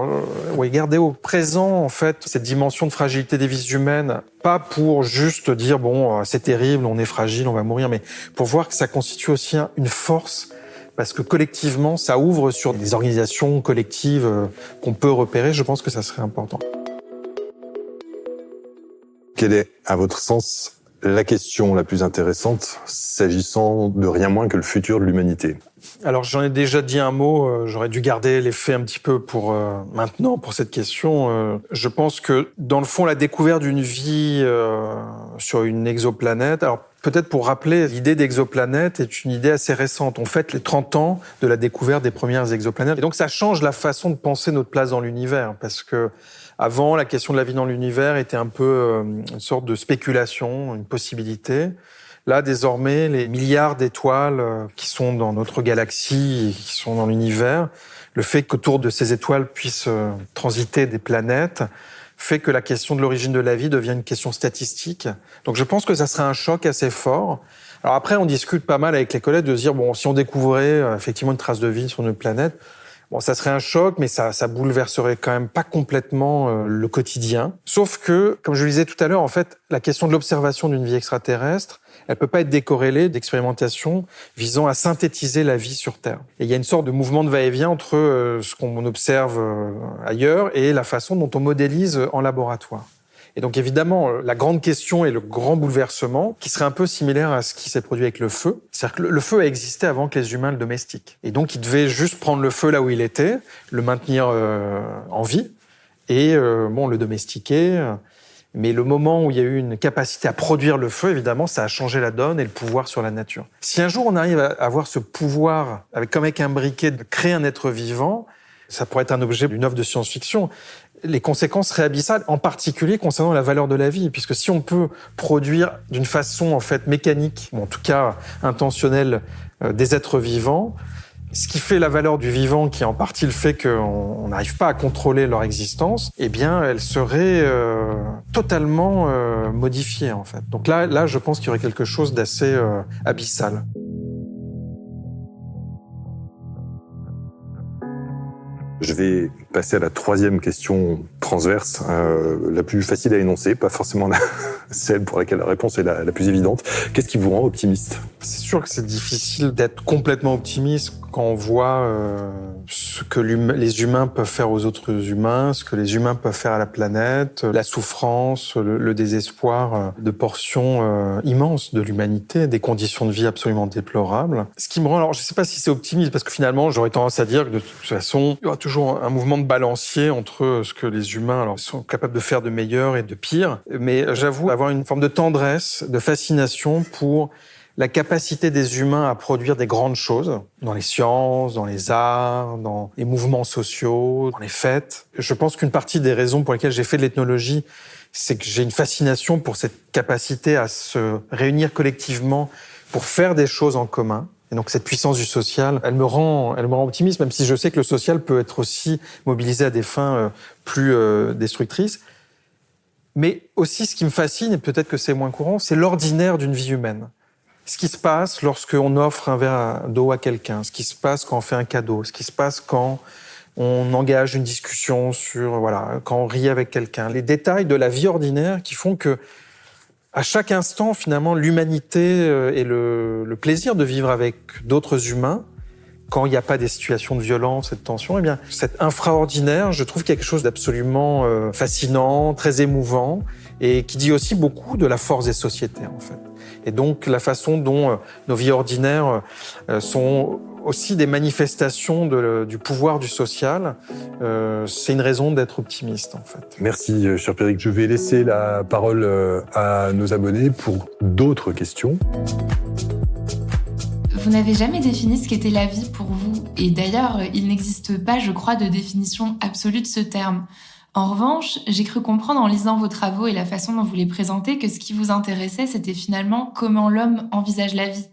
garder au présent en fait cette dimension de fragilité des vies humaines, pas pour juste dire bon c'est terrible, on est fragile, on va mourir, mais pour voir que ça constitue aussi une force parce que collectivement ça ouvre sur des organisations collectives qu'on peut repérer. Je pense que ça serait important. Quelle est, à votre sens, la question la plus intéressante s'agissant de rien moins que le futur de l'humanité? Alors j'en ai déjà dit un mot, j'aurais dû garder les faits un petit peu pour maintenant, pour cette question. Je pense que dans le fond, la découverte d'une vie sur une exoplanète, alors peut-être pour rappeler, l'idée d'exoplanète est une idée assez récente. On fête les 30 ans de la découverte des premières exoplanètes. Et donc ça change la façon de penser notre place dans l'univers, parce que avant, la question de la vie dans l'univers était un peu une sorte de spéculation, une possibilité. Là, désormais, les milliards d'étoiles qui sont dans notre galaxie, qui sont dans l'univers, le fait qu'autour de ces étoiles puissent transiter des planètes, fait que la question de l'origine de la vie devient une question statistique. Donc je pense que ça serait un choc assez fort. Alors après, on discute pas mal avec les collègues de se dire, bon, si on découvrait effectivement une trace de vie sur notre planète, bon, ça serait un choc, mais ça bouleverserait quand même pas complètement le quotidien. Sauf que, comme je le disais tout à l'heure, en fait, la question de l'observation d'une vie extraterrestre, elle peut pas être décorrélée d'expérimentations visant à synthétiser la vie sur Terre. Et il y a une sorte de mouvement de va-et-vient entre ce qu'on observe ailleurs et la façon dont on modélise en laboratoire. Et donc évidemment, la grande question et le grand bouleversement, qui serait un peu similaire à ce qui s'est produit avec le feu, c'est-à-dire que le feu a existé avant que les humains le domestiquent. Et donc il devait juste prendre le feu là où il était, le maintenir en vie, et le domestiquer. Mais le moment où il y a eu une capacité à produire le feu, évidemment, ça a changé la donne et le pouvoir sur la nature. Si un jour on arrive à avoir ce pouvoir, comme avec un briquet, de créer un être vivant, ça pourrait être un objet d'une œuvre de science-fiction. Les conséquences seraient abyssales, en particulier concernant la valeur de la vie, puisque si on peut produire d'une façon en fait mécanique, ou en tout cas intentionnelle, des êtres vivants, ce qui fait la valeur du vivant, qui est en partie le fait qu'on n'arrive pas à contrôler leur existence, eh bien, elle serait totalement modifiée en fait. Donc là, je pense qu'il y aurait quelque chose d'assez abyssal. Je vais passer à la troisième question transverse, la plus facile à énoncer, pas forcément celle pour laquelle la réponse est la plus évidente. Qu'est-ce qui vous rend optimiste? C'est sûr que c'est difficile d'être complètement optimiste quand on voit ce que les humains peuvent faire aux autres humains, ce que les humains peuvent faire à la planète, la souffrance, le désespoir de portions immenses de l'humanité, des conditions de vie absolument déplorables. Ce qui me rend, alors je ne sais pas si c'est optimiste, parce que finalement j'aurais tendance à dire que de toute façon, il y aura toujours un mouvement de balancier entre ce que les humains sont capables de faire de meilleur et de pire. Mais j'avoue avoir une forme de tendresse, de fascination pour la capacité des humains à produire des grandes choses dans les sciences, dans les arts, dans les mouvements sociaux, dans les fêtes. Je pense qu'une partie des raisons pour lesquelles j'ai fait de l'ethnologie, c'est que j'ai une fascination pour cette capacité à se réunir collectivement pour faire des choses en commun. Et donc cette puissance du social, elle me rend optimiste, même si je sais que le social peut être aussi mobilisé à des fins plus destructrices. Mais aussi, ce qui me fascine, et peut-être que c'est moins courant, c'est l'ordinaire d'une vie humaine. Ce qui se passe lorsqu'on offre un verre d'eau à quelqu'un, ce qui se passe quand on fait un cadeau, ce qui se passe quand on engage une discussion quand on rit avec quelqu'un. Les détails de la vie ordinaire qui font que, à chaque instant, finalement, l'humanité et le plaisir de vivre avec d'autres humains, quand il n'y a pas des situations de violence et de tension, eh bien, cet infraordinaire, je trouve quelque chose d'absolument fascinant, très émouvant, et qui dit aussi beaucoup de la force des sociétés, en fait. Et donc, la façon dont nos vies ordinaires sont aussi des manifestations du pouvoir du social, c'est une raison d'être optimiste, en fait. Merci, cher Pierrick. Je vais laisser la parole à nos abonnés pour d'autres questions. Vous n'avez jamais défini ce qu'était la vie pour vous. Et d'ailleurs, il n'existe pas, je crois, de définition absolue de ce terme. En revanche, j'ai cru comprendre en lisant vos travaux et la façon dont vous les présentez que ce qui vous intéressait, c'était finalement comment l'homme envisage la vie.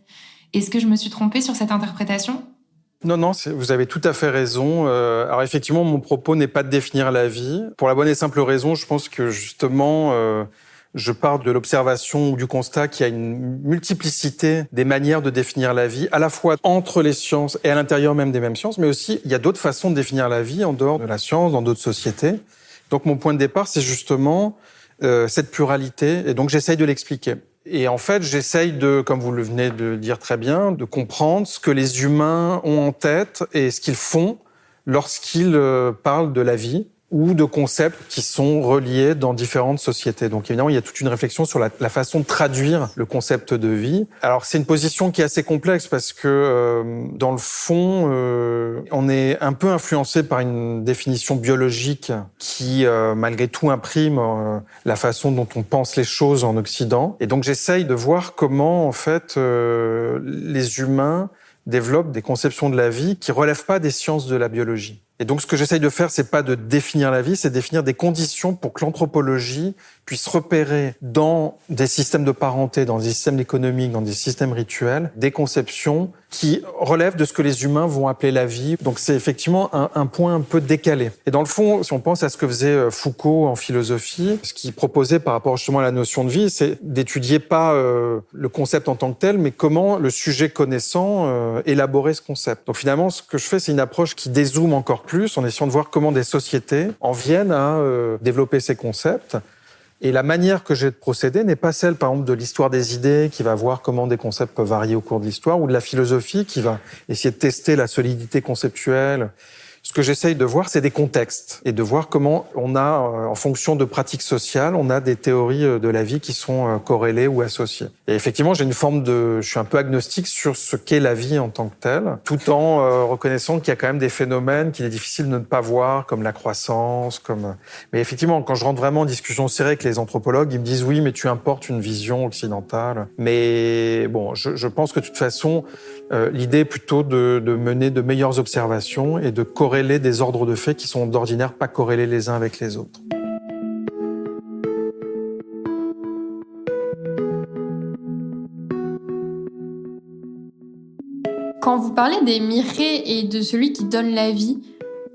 Est-ce que je me suis trompée sur cette interprétation ? Non, vous avez tout à fait raison. Alors effectivement, mon propos n'est pas de définir la vie. Pour la bonne et simple raison, je pense que justement, je pars de l'observation ou du constat qu'il y a une multiplicité des manières de définir la vie, à la fois entre les sciences et à l'intérieur même des mêmes sciences, mais aussi il y a d'autres façons de définir la vie en dehors de la science, dans d'autres sociétés. Donc mon point de départ, c'est justement cette pluralité, et donc j'essaye de l'expliquer. Et en fait, j'essaye de, comme vous le venez de dire très bien, de comprendre ce que les humains ont en tête et ce qu'ils font lorsqu'ils parlent de la vie ou de concepts qui sont reliés dans différentes sociétés. Donc évidemment, il y a toute une réflexion sur la façon de traduire le concept de vie. Alors c'est une position qui est assez complexe parce que dans le fond, on est un peu influencé par une définition biologique qui malgré tout imprime la façon dont on pense les choses en Occident. Et donc j'essaye de voir comment en fait les humains développent des conceptions de la vie qui relèvent pas des sciences de la biologie. Et donc, ce que j'essaye de faire, c'est pas de définir la vie, c'est de définir des conditions pour que l'anthropologie puisse repérer dans des systèmes de parenté, dans des systèmes économiques, dans des systèmes rituels, des conceptions qui relèvent de ce que les humains vont appeler la vie. Donc, c'est effectivement un point un peu décalé. Et dans le fond, si on pense à ce que faisait Foucault en philosophie, ce qu'il proposait par rapport justement à la notion de vie, c'est d'étudier pas le concept en tant que tel, mais comment le sujet connaissant élaborait ce concept. Donc, finalement, ce que je fais, c'est une approche qui dézoome encore plus, en essayant de voir comment des sociétés en viennent à développer ces concepts. Et la manière que j'ai de procéder n'est pas celle, par exemple, de l'histoire des idées, qui va voir comment des concepts peuvent varier au cours de l'histoire, ou de la philosophie, qui va essayer de tester la solidité conceptuelle. Ce que j'essaye de voir, c'est des contextes, et de voir comment on a, en fonction de pratiques sociales, on a des théories de la vie qui sont corrélées ou associées. Et effectivement, j'ai une forme je suis un peu agnostique sur ce qu'est la vie en tant que telle, tout en reconnaissant qu'il y a quand même des phénomènes qu'il est difficile de ne pas voir, comme la croissance, Mais effectivement, quand je rentre vraiment en discussion serrée avec les anthropologues, ils me disent oui, mais tu importes une vision occidentale. Mais bon, je pense que de toute façon, l'idée est plutôt de mener de meilleures observations et de corréler des ordres de faits qui sont d'ordinaire pas corrélés les uns avec les autres. Quand vous parlez des Mireilles et de celui qui donne la vie,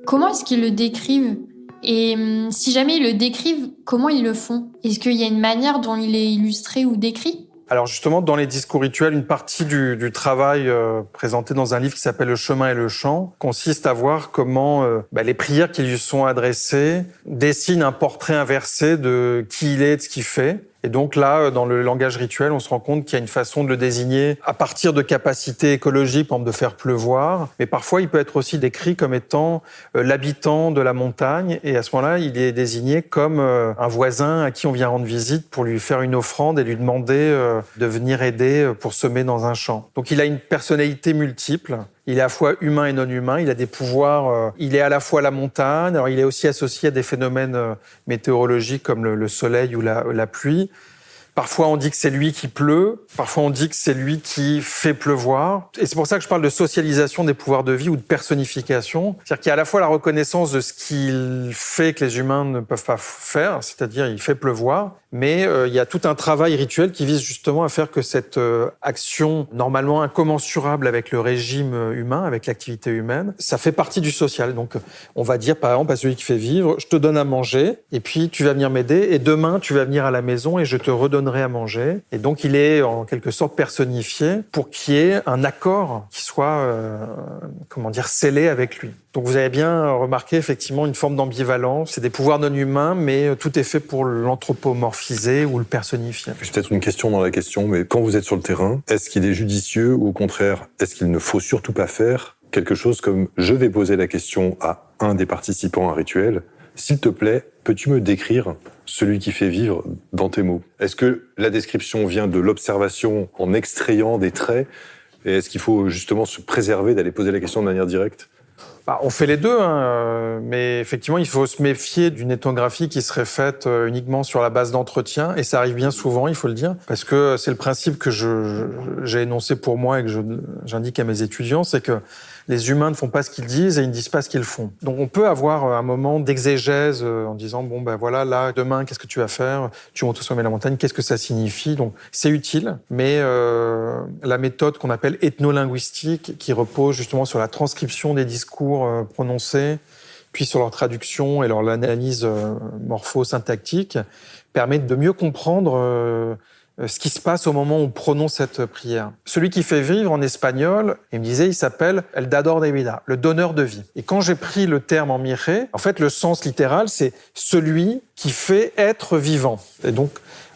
comment est-ce qu'ils le décrivent ? Et si jamais ils le décrivent, comment ils le font ? Est-ce qu'il y a une manière dont il est illustré ou décrit ? Alors justement, dans les discours rituels, une partie du travail présenté dans un livre qui s'appelle « Le chemin et le chant » consiste à voir comment les prières qui lui sont adressées dessinent un portrait inversé de qui il est et de ce qu'il fait. Et donc là, dans le langage rituel, on se rend compte qu'il y a une façon de le désigner à partir de capacités écologiques, par exemple de faire pleuvoir. Mais parfois, il peut être aussi décrit comme étant l'habitant de la montagne. Et à ce moment-là, il est désigné comme un voisin à qui on vient rendre visite pour lui faire une offrande et lui demander de venir aider pour semer dans un champ. Donc il a une personnalité multiple. Il est à la fois humain et non humain, il a des pouvoirs, il est à la fois la montagne, alors il est aussi associé à des phénomènes météorologiques comme le soleil ou la pluie. Parfois, on dit que c'est lui qui pleut. Parfois, on dit que c'est lui qui fait pleuvoir. Et c'est pour ça que je parle de socialisation des pouvoirs de vie ou de personnification. C'est-à-dire qu'il y a à la fois la reconnaissance de ce qu'il fait que les humains ne peuvent pas faire, c'est-à-dire il fait pleuvoir, mais il y a tout un travail rituel qui vise justement à faire que cette action normalement incommensurable avec le régime humain, avec l'activité humaine, ça fait partie du social. Donc, on va dire par exemple à celui qui fait vivre, je te donne à manger, et puis tu vas venir m'aider, et demain tu vas venir à la maison et je te redonne à manger. Et donc, il est en quelque sorte personnifié pour qu'il y ait un accord qui soit, scellé avec lui. Donc, vous avez bien remarqué effectivement une forme d'ambivalence. C'est des pouvoirs non humains, mais tout est fait pour l'anthropomorphiser ou le personnifier. J'ai peut-être une question dans la question, mais quand vous êtes sur le terrain, est-ce qu'il est judicieux ou au contraire, est-ce qu'il ne faut surtout pas faire quelque chose comme je vais poser la question à un des participants à un rituel, s'il te plaît, peux-tu me décrire celui qui fait vivre dans tes mots? Est-ce que la description vient de l'observation en extrayant des traits? Et est-ce qu'il faut justement se préserver d'aller poser la question de manière directe? On fait les deux, mais effectivement, il faut se méfier d'une ethnographie qui serait faite uniquement sur la base d'entretien, et ça arrive bien souvent, il faut le dire, parce que c'est le principe que j'ai énoncé pour moi et que j'indique à mes étudiants, c'est que les humains ne font pas ce qu'ils disent et ils ne disent pas ce qu'ils font. Donc on peut avoir un moment d'exégèse en disant voilà, là, demain, qu'est-ce que tu vas faire ? Tu montes au sommet de la montagne, qu'est-ce que ça signifie ? Donc c'est utile, mais la méthode qu'on appelle ethnolinguistique, qui repose justement sur la transcription des discours prononcés, puis sur leur traduction et leur analyse morpho-syntactique, permet de mieux comprendre ce qui se passe au moment où on prononce cette prière. Celui qui fait vivre en espagnol, il me disait, il s'appelle El dador de vida, le donneur de vie. Et quand j'ai pris le terme en mire, en fait, le sens littéral, c'est celui qui fait être vivant. Et donc,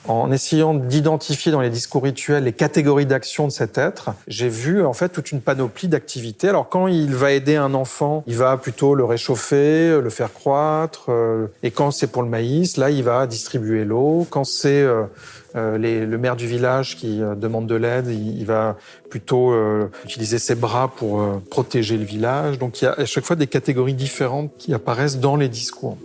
en essayant d'identifier dans les discours rituels les catégories d'action de cet être, j'ai vu en fait toute une panoplie d'activités. Alors quand il va aider un enfant, il va plutôt le réchauffer, le faire croître. Et quand c'est pour le maïs, là il va distribuer l'eau. Quand c'est le maire du village qui demande de l'aide, il va plutôt utiliser ses bras pour protéger le village. Donc il y a à chaque fois des catégories différentes qui apparaissent dans les discours.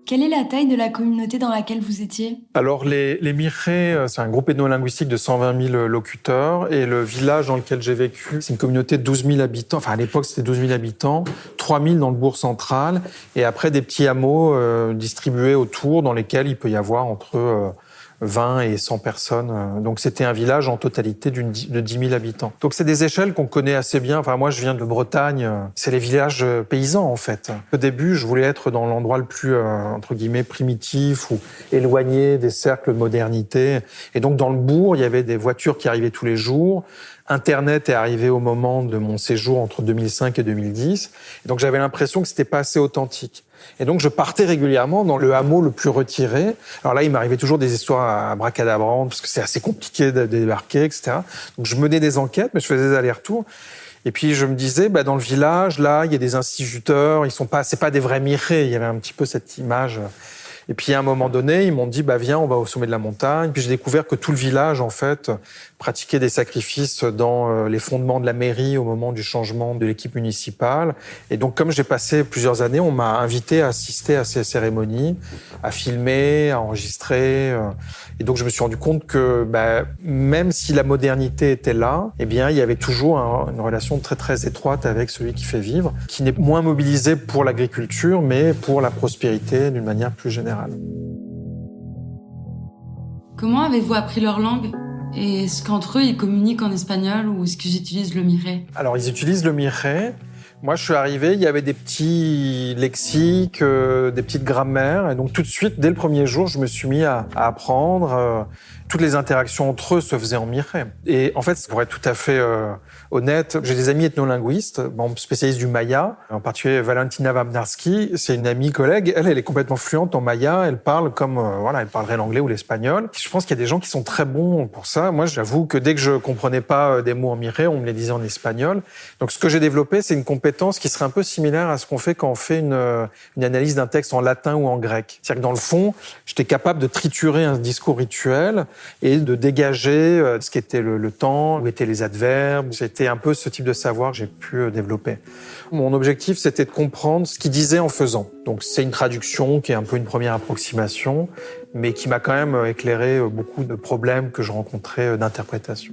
Quelle est la taille de la communauté dans laquelle vous étiez ? Alors, les Miré, c'est un groupe ethnolinguistique de 120 000 locuteurs. Et le village dans lequel j'ai vécu, c'est une communauté de 12 000 habitants. Enfin, à l'époque, c'était 12 000 habitants. 3 000 dans le bourg central. Et après, des petits hameaux distribués autour dans lesquels il peut y avoir entre 20 et 100 personnes. Donc, c'était un village en totalité de 10 000 habitants. Donc, c'est des échelles qu'on connaît assez bien. Enfin, moi, je viens de Bretagne. C'est les villages paysans, en fait. Au début, je voulais être dans l'endroit le plus, entre guillemets, primitif ou éloigné des cercles de modernité. Et donc, dans le bourg, il y avait des voitures qui arrivaient tous les jours. Internet est arrivé au moment de mon séjour entre 2005 et 2010. Et donc, j'avais l'impression que c'était pas assez authentique. Et donc, je partais régulièrement dans le hameau le plus retiré. Alors là, il m'arrivait toujours des histoires abracadabrantes, parce que c'est assez compliqué de débarquer, etc. Donc, je menais des enquêtes, mais je faisais des allers-retours. Et puis, je me disais, dans le village, là, il y a des instituteurs, c'est pas des vrais mirés. Il y avait un petit peu cette image. Et puis, à un moment donné, ils m'ont dit, viens, on va au sommet de la montagne. Puis, j'ai découvert que tout le village, en fait, pratiquait des sacrifices dans les fondements de la mairie au moment du changement de l'équipe municipale. Et donc, comme j'ai passé plusieurs années, on m'a invité à assister à ces cérémonies, à filmer, à enregistrer. Et donc, je me suis rendu compte que même si la modernité était là, il y avait toujours une relation très, très étroite avec celui qui fait vivre, qui n'est moins mobilisé pour l'agriculture, mais pour la prospérité d'une manière plus générale. Comment avez-vous appris leur langue ? Et est-ce qu'entre eux, ils communiquent en espagnol ou est-ce qu'ils utilisent le miré ? Alors, ils utilisent le miré. Moi, je suis arrivé, il y avait des petits lexiques, des petites grammaires. Et donc, tout de suite, dès le premier jour, je me suis mis à apprendre. Toutes les interactions entre eux se faisaient en miré. Et en fait, pour être tout à fait honnête, j'ai des amis ethnolinguistes, spécialistes du maya, en particulier Valentina Wabnarski. C'est une amie collègue. Elle est complètement fluente en maya. Elle parle comme, elle parlerait l'anglais ou l'espagnol. Je pense qu'il y a des gens qui sont très bons pour ça. Moi, j'avoue que dès que je comprenais pas des mots en miré, on me les disait en espagnol. Donc, ce que j'ai développé, c'est une compétence qui serait un peu similaire à ce qu'on fait quand on fait une analyse d'un texte en latin ou en grec. C'est-à-dire que dans le fond, j'étais capable de triturer un discours rituel et de dégager ce qu'était le temps, où étaient les adverbes. C'était un peu ce type de savoir que j'ai pu développer. Mon objectif, c'était de comprendre ce qu'il disait en faisant. Donc c'est une traduction qui est un peu une première approximation, mais qui m'a quand même éclairé beaucoup de problèmes que je rencontrais d'interprétation.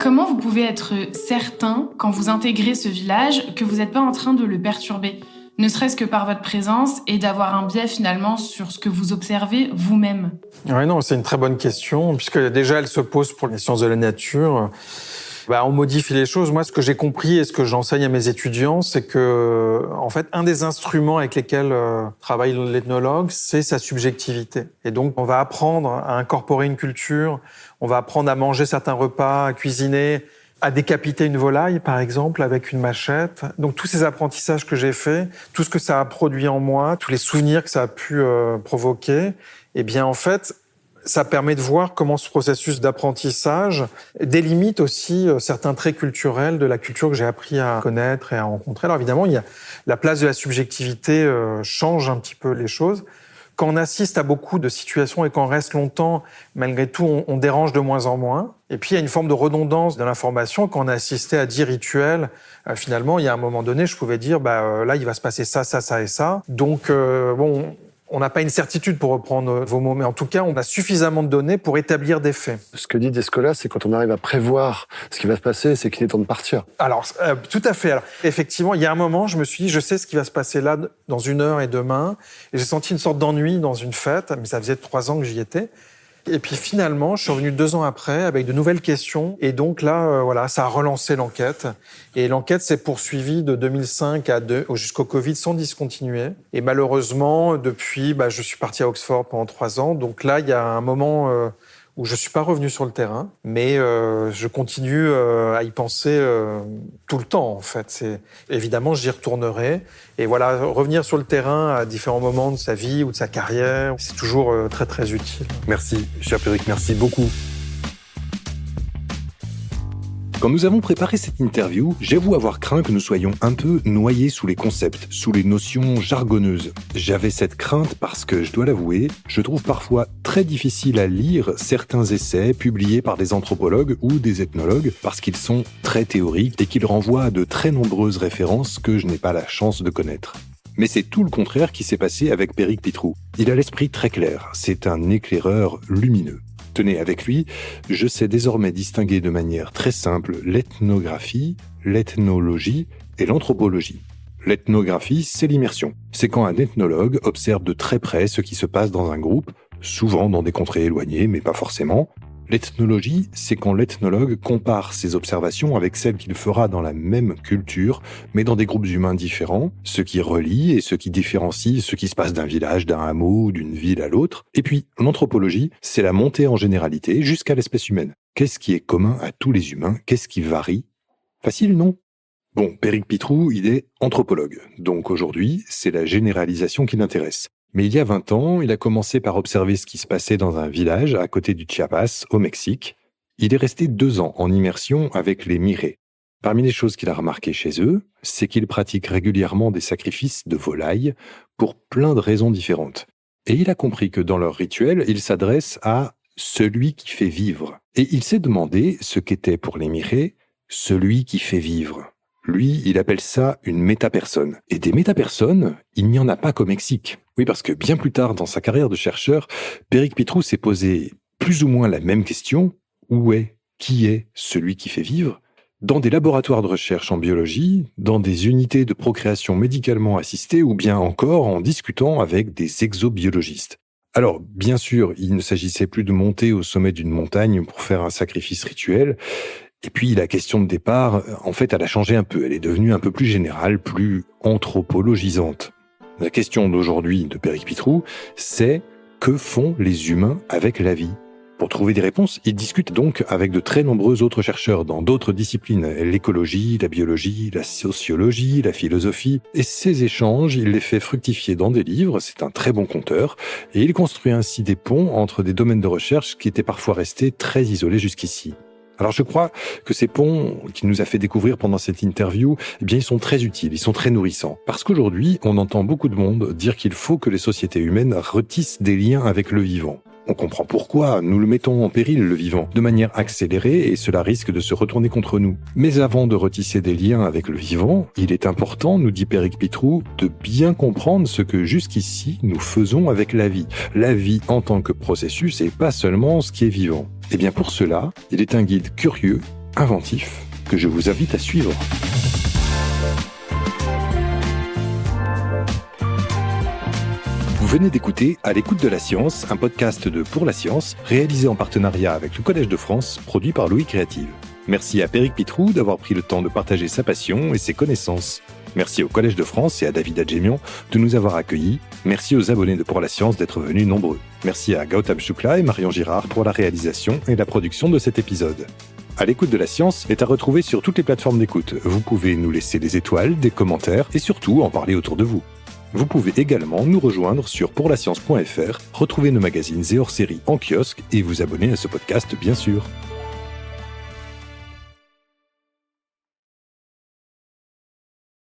Comment vous pouvez être certain, quand vous intégrez ce village, que vous n'êtes pas en train de le perturber, ne serait-ce que par votre présence, et d'avoir un biais finalement sur ce que vous observez vous-même ? Oui, non, c'est une très bonne question, puisque déjà elle se pose pour les sciences de la nature. On modifie les choses. Moi, ce que j'ai compris et ce que j'enseigne à mes étudiants, c'est que, en fait, un des instruments avec lesquels travaille l'ethnologue, c'est sa subjectivité. Et donc, on va apprendre à incorporer une culture, on va apprendre à manger certains repas, à cuisiner, à décapiter une volaille, par exemple, avec une machette. Donc, tous ces apprentissages que j'ai faits, tout ce que ça a produit en moi, tous les souvenirs que ça a pu provoquer, en fait, ça permet de voir comment ce processus d'apprentissage délimite aussi certains traits culturels de la culture que j'ai appris à connaître et à rencontrer. Alors évidemment, la place de la subjectivité change un petit peu les choses. Quand on assiste à beaucoup de situations et qu'on reste longtemps, malgré tout, on dérange de moins en moins. Et puis, il y a une forme de redondance de l'information. Quand on a assisté à 10 rituels, finalement, il y a un moment donné, je pouvais dire, là, il va se passer ça, ça, ça et ça. Donc, on n'a pas une certitude pour reprendre vos mots, mais en tout cas, on a suffisamment de données pour établir des faits. Ce que dit Descola, c'est quand on arrive à prévoir ce qui va se passer, c'est qu'il est temps de partir. Alors, tout à fait. Alors, effectivement, il y a un moment, je me suis dit, je sais ce qui va se passer là dans 1 heure et demain. Et j'ai senti une sorte d'ennui dans une fête, mais ça faisait 3 ans que j'y étais. Et puis finalement, je suis revenu 2 ans après avec de nouvelles questions. Et donc là, ça a relancé l'enquête. Et l'enquête s'est poursuivie de 2005 jusqu'au Covid sans discontinuer. Et malheureusement, depuis, je suis parti à Oxford pendant 3 ans. Donc là, il y a un moment où je suis pas revenu sur le terrain, mais je continue à y penser tout le temps, en fait. Évidemment, j'y retournerai. Et voilà, revenir sur le terrain à différents moments de sa vie ou de sa carrière, c'est toujours très, très utile. Merci, cher Pierrick, merci beaucoup. Quand nous avons préparé cette interview, j'avoue avoir craint que nous soyons un peu noyés sous les concepts, sous les notions jargonneuses. J'avais cette crainte parce que, je dois l'avouer, je trouve parfois très difficile à lire certains essais publiés par des anthropologues ou des ethnologues parce qu'ils sont très théoriques et qu'ils renvoient à de très nombreuses références que je n'ai pas la chance de connaître. Mais c'est tout le contraire qui s'est passé avec Pierrick Pitroux. Il a l'esprit très clair, c'est un éclaireur lumineux. Tenez, avec lui, je sais désormais distinguer de manière très simple l'ethnographie, l'ethnologie et l'anthropologie. L'ethnographie, c'est l'immersion. C'est quand un ethnologue observe de très près ce qui se passe dans un groupe, souvent dans des contrées éloignées, mais pas forcément. L'ethnologie, c'est quand l'ethnologue compare ses observations avec celles qu'il fera dans la même culture, mais dans des groupes humains différents, ce qui relie et ce qui différencie ce qui se passe d'un village, d'un hameau, d'une ville à l'autre. Et puis, l'anthropologie, c'est la montée en généralité jusqu'à l'espèce humaine. Qu'est-ce qui est commun à tous les humains? Qu'est-ce qui varie? Facile, non? Bon, Pierrick Pitroux, il est anthropologue, donc aujourd'hui, c'est la généralisation qui l'intéresse. Mais il y a 20 ans, il a commencé par observer ce qui se passait dans un village à côté du Chiapas, au Mexique. Il est resté 2 ans en immersion avec les Mirés. Parmi les choses qu'il a remarquées chez eux, c'est qu'ils pratiquent régulièrement des sacrifices de volailles pour plein de raisons différentes. Et il a compris que dans leur rituel, ils s'adressent à celui qui fait vivre. Et il s'est demandé ce qu'était pour les Mirés celui qui fait vivre. Lui, il appelle ça une métapersonne. Et des métapersonnes, il n'y en a pas qu'au Mexique. Oui, parce que bien plus tard dans sa carrière de chercheur, Pierrick Pitroux s'est posé plus ou moins la même question. Qui est celui qui fait vivre? Dans des laboratoires de recherche en biologie, dans des unités de procréation médicalement assistées ou bien encore en discutant avec des exobiologistes. Alors, bien sûr, il ne s'agissait plus de monter au sommet d'une montagne pour faire un sacrifice rituel. Et puis, la question de départ, en fait, elle a changé un peu. Elle est devenue un peu plus générale, plus anthropologisante. La question d'aujourd'hui de Pierrick Pitroux, c'est que font les humains avec la vie? Pour trouver des réponses, il discute donc avec de très nombreux autres chercheurs dans d'autres disciplines, l'écologie, la biologie, la sociologie, la philosophie. Et ces échanges, il les fait fructifier dans des livres, c'est un très bon conteur, et il construit ainsi des ponts entre des domaines de recherche qui étaient parfois restés très isolés jusqu'ici. Alors je crois que ces ponts qu'il nous a fait découvrir pendant cette interview, ils sont très utiles, ils sont très nourrissants. Parce qu'aujourd'hui, on entend beaucoup de monde dire qu'il faut que les sociétés humaines retissent des liens avec le vivant. On comprend pourquoi nous le mettons en péril, le vivant, de manière accélérée et cela risque de se retourner contre nous. Mais avant de retisser des liens avec le vivant, il est important, nous dit Pierrick Pitroux, de bien comprendre ce que jusqu'ici nous faisons avec la vie. La vie en tant que processus et pas seulement ce qui est vivant. Et bien pour cela, il est un guide curieux, inventif, que je vous invite à suivre. Vous venez d'écouter À l'écoute de la science, un podcast de Pour la science, réalisé en partenariat avec le Collège de France, produit par Louis Créative. Merci à Pierrick Pitroux d'avoir pris le temps de partager sa passion et ses connaissances. Merci au Collège de France et à David Adjemian de nous avoir accueillis. Merci aux abonnés de Pour la science d'être venus nombreux. Merci à Gautam Shukla et Marion Girard pour la réalisation et la production de cet épisode. À l'écoute de la science est à retrouver sur toutes les plateformes d'écoute. Vous pouvez nous laisser des étoiles, des commentaires et surtout en parler autour de vous. Vous pouvez également nous rejoindre sur pourlascience.fr, retrouver nos magazines et hors-séries en kiosque et vous abonner à ce podcast bien sûr.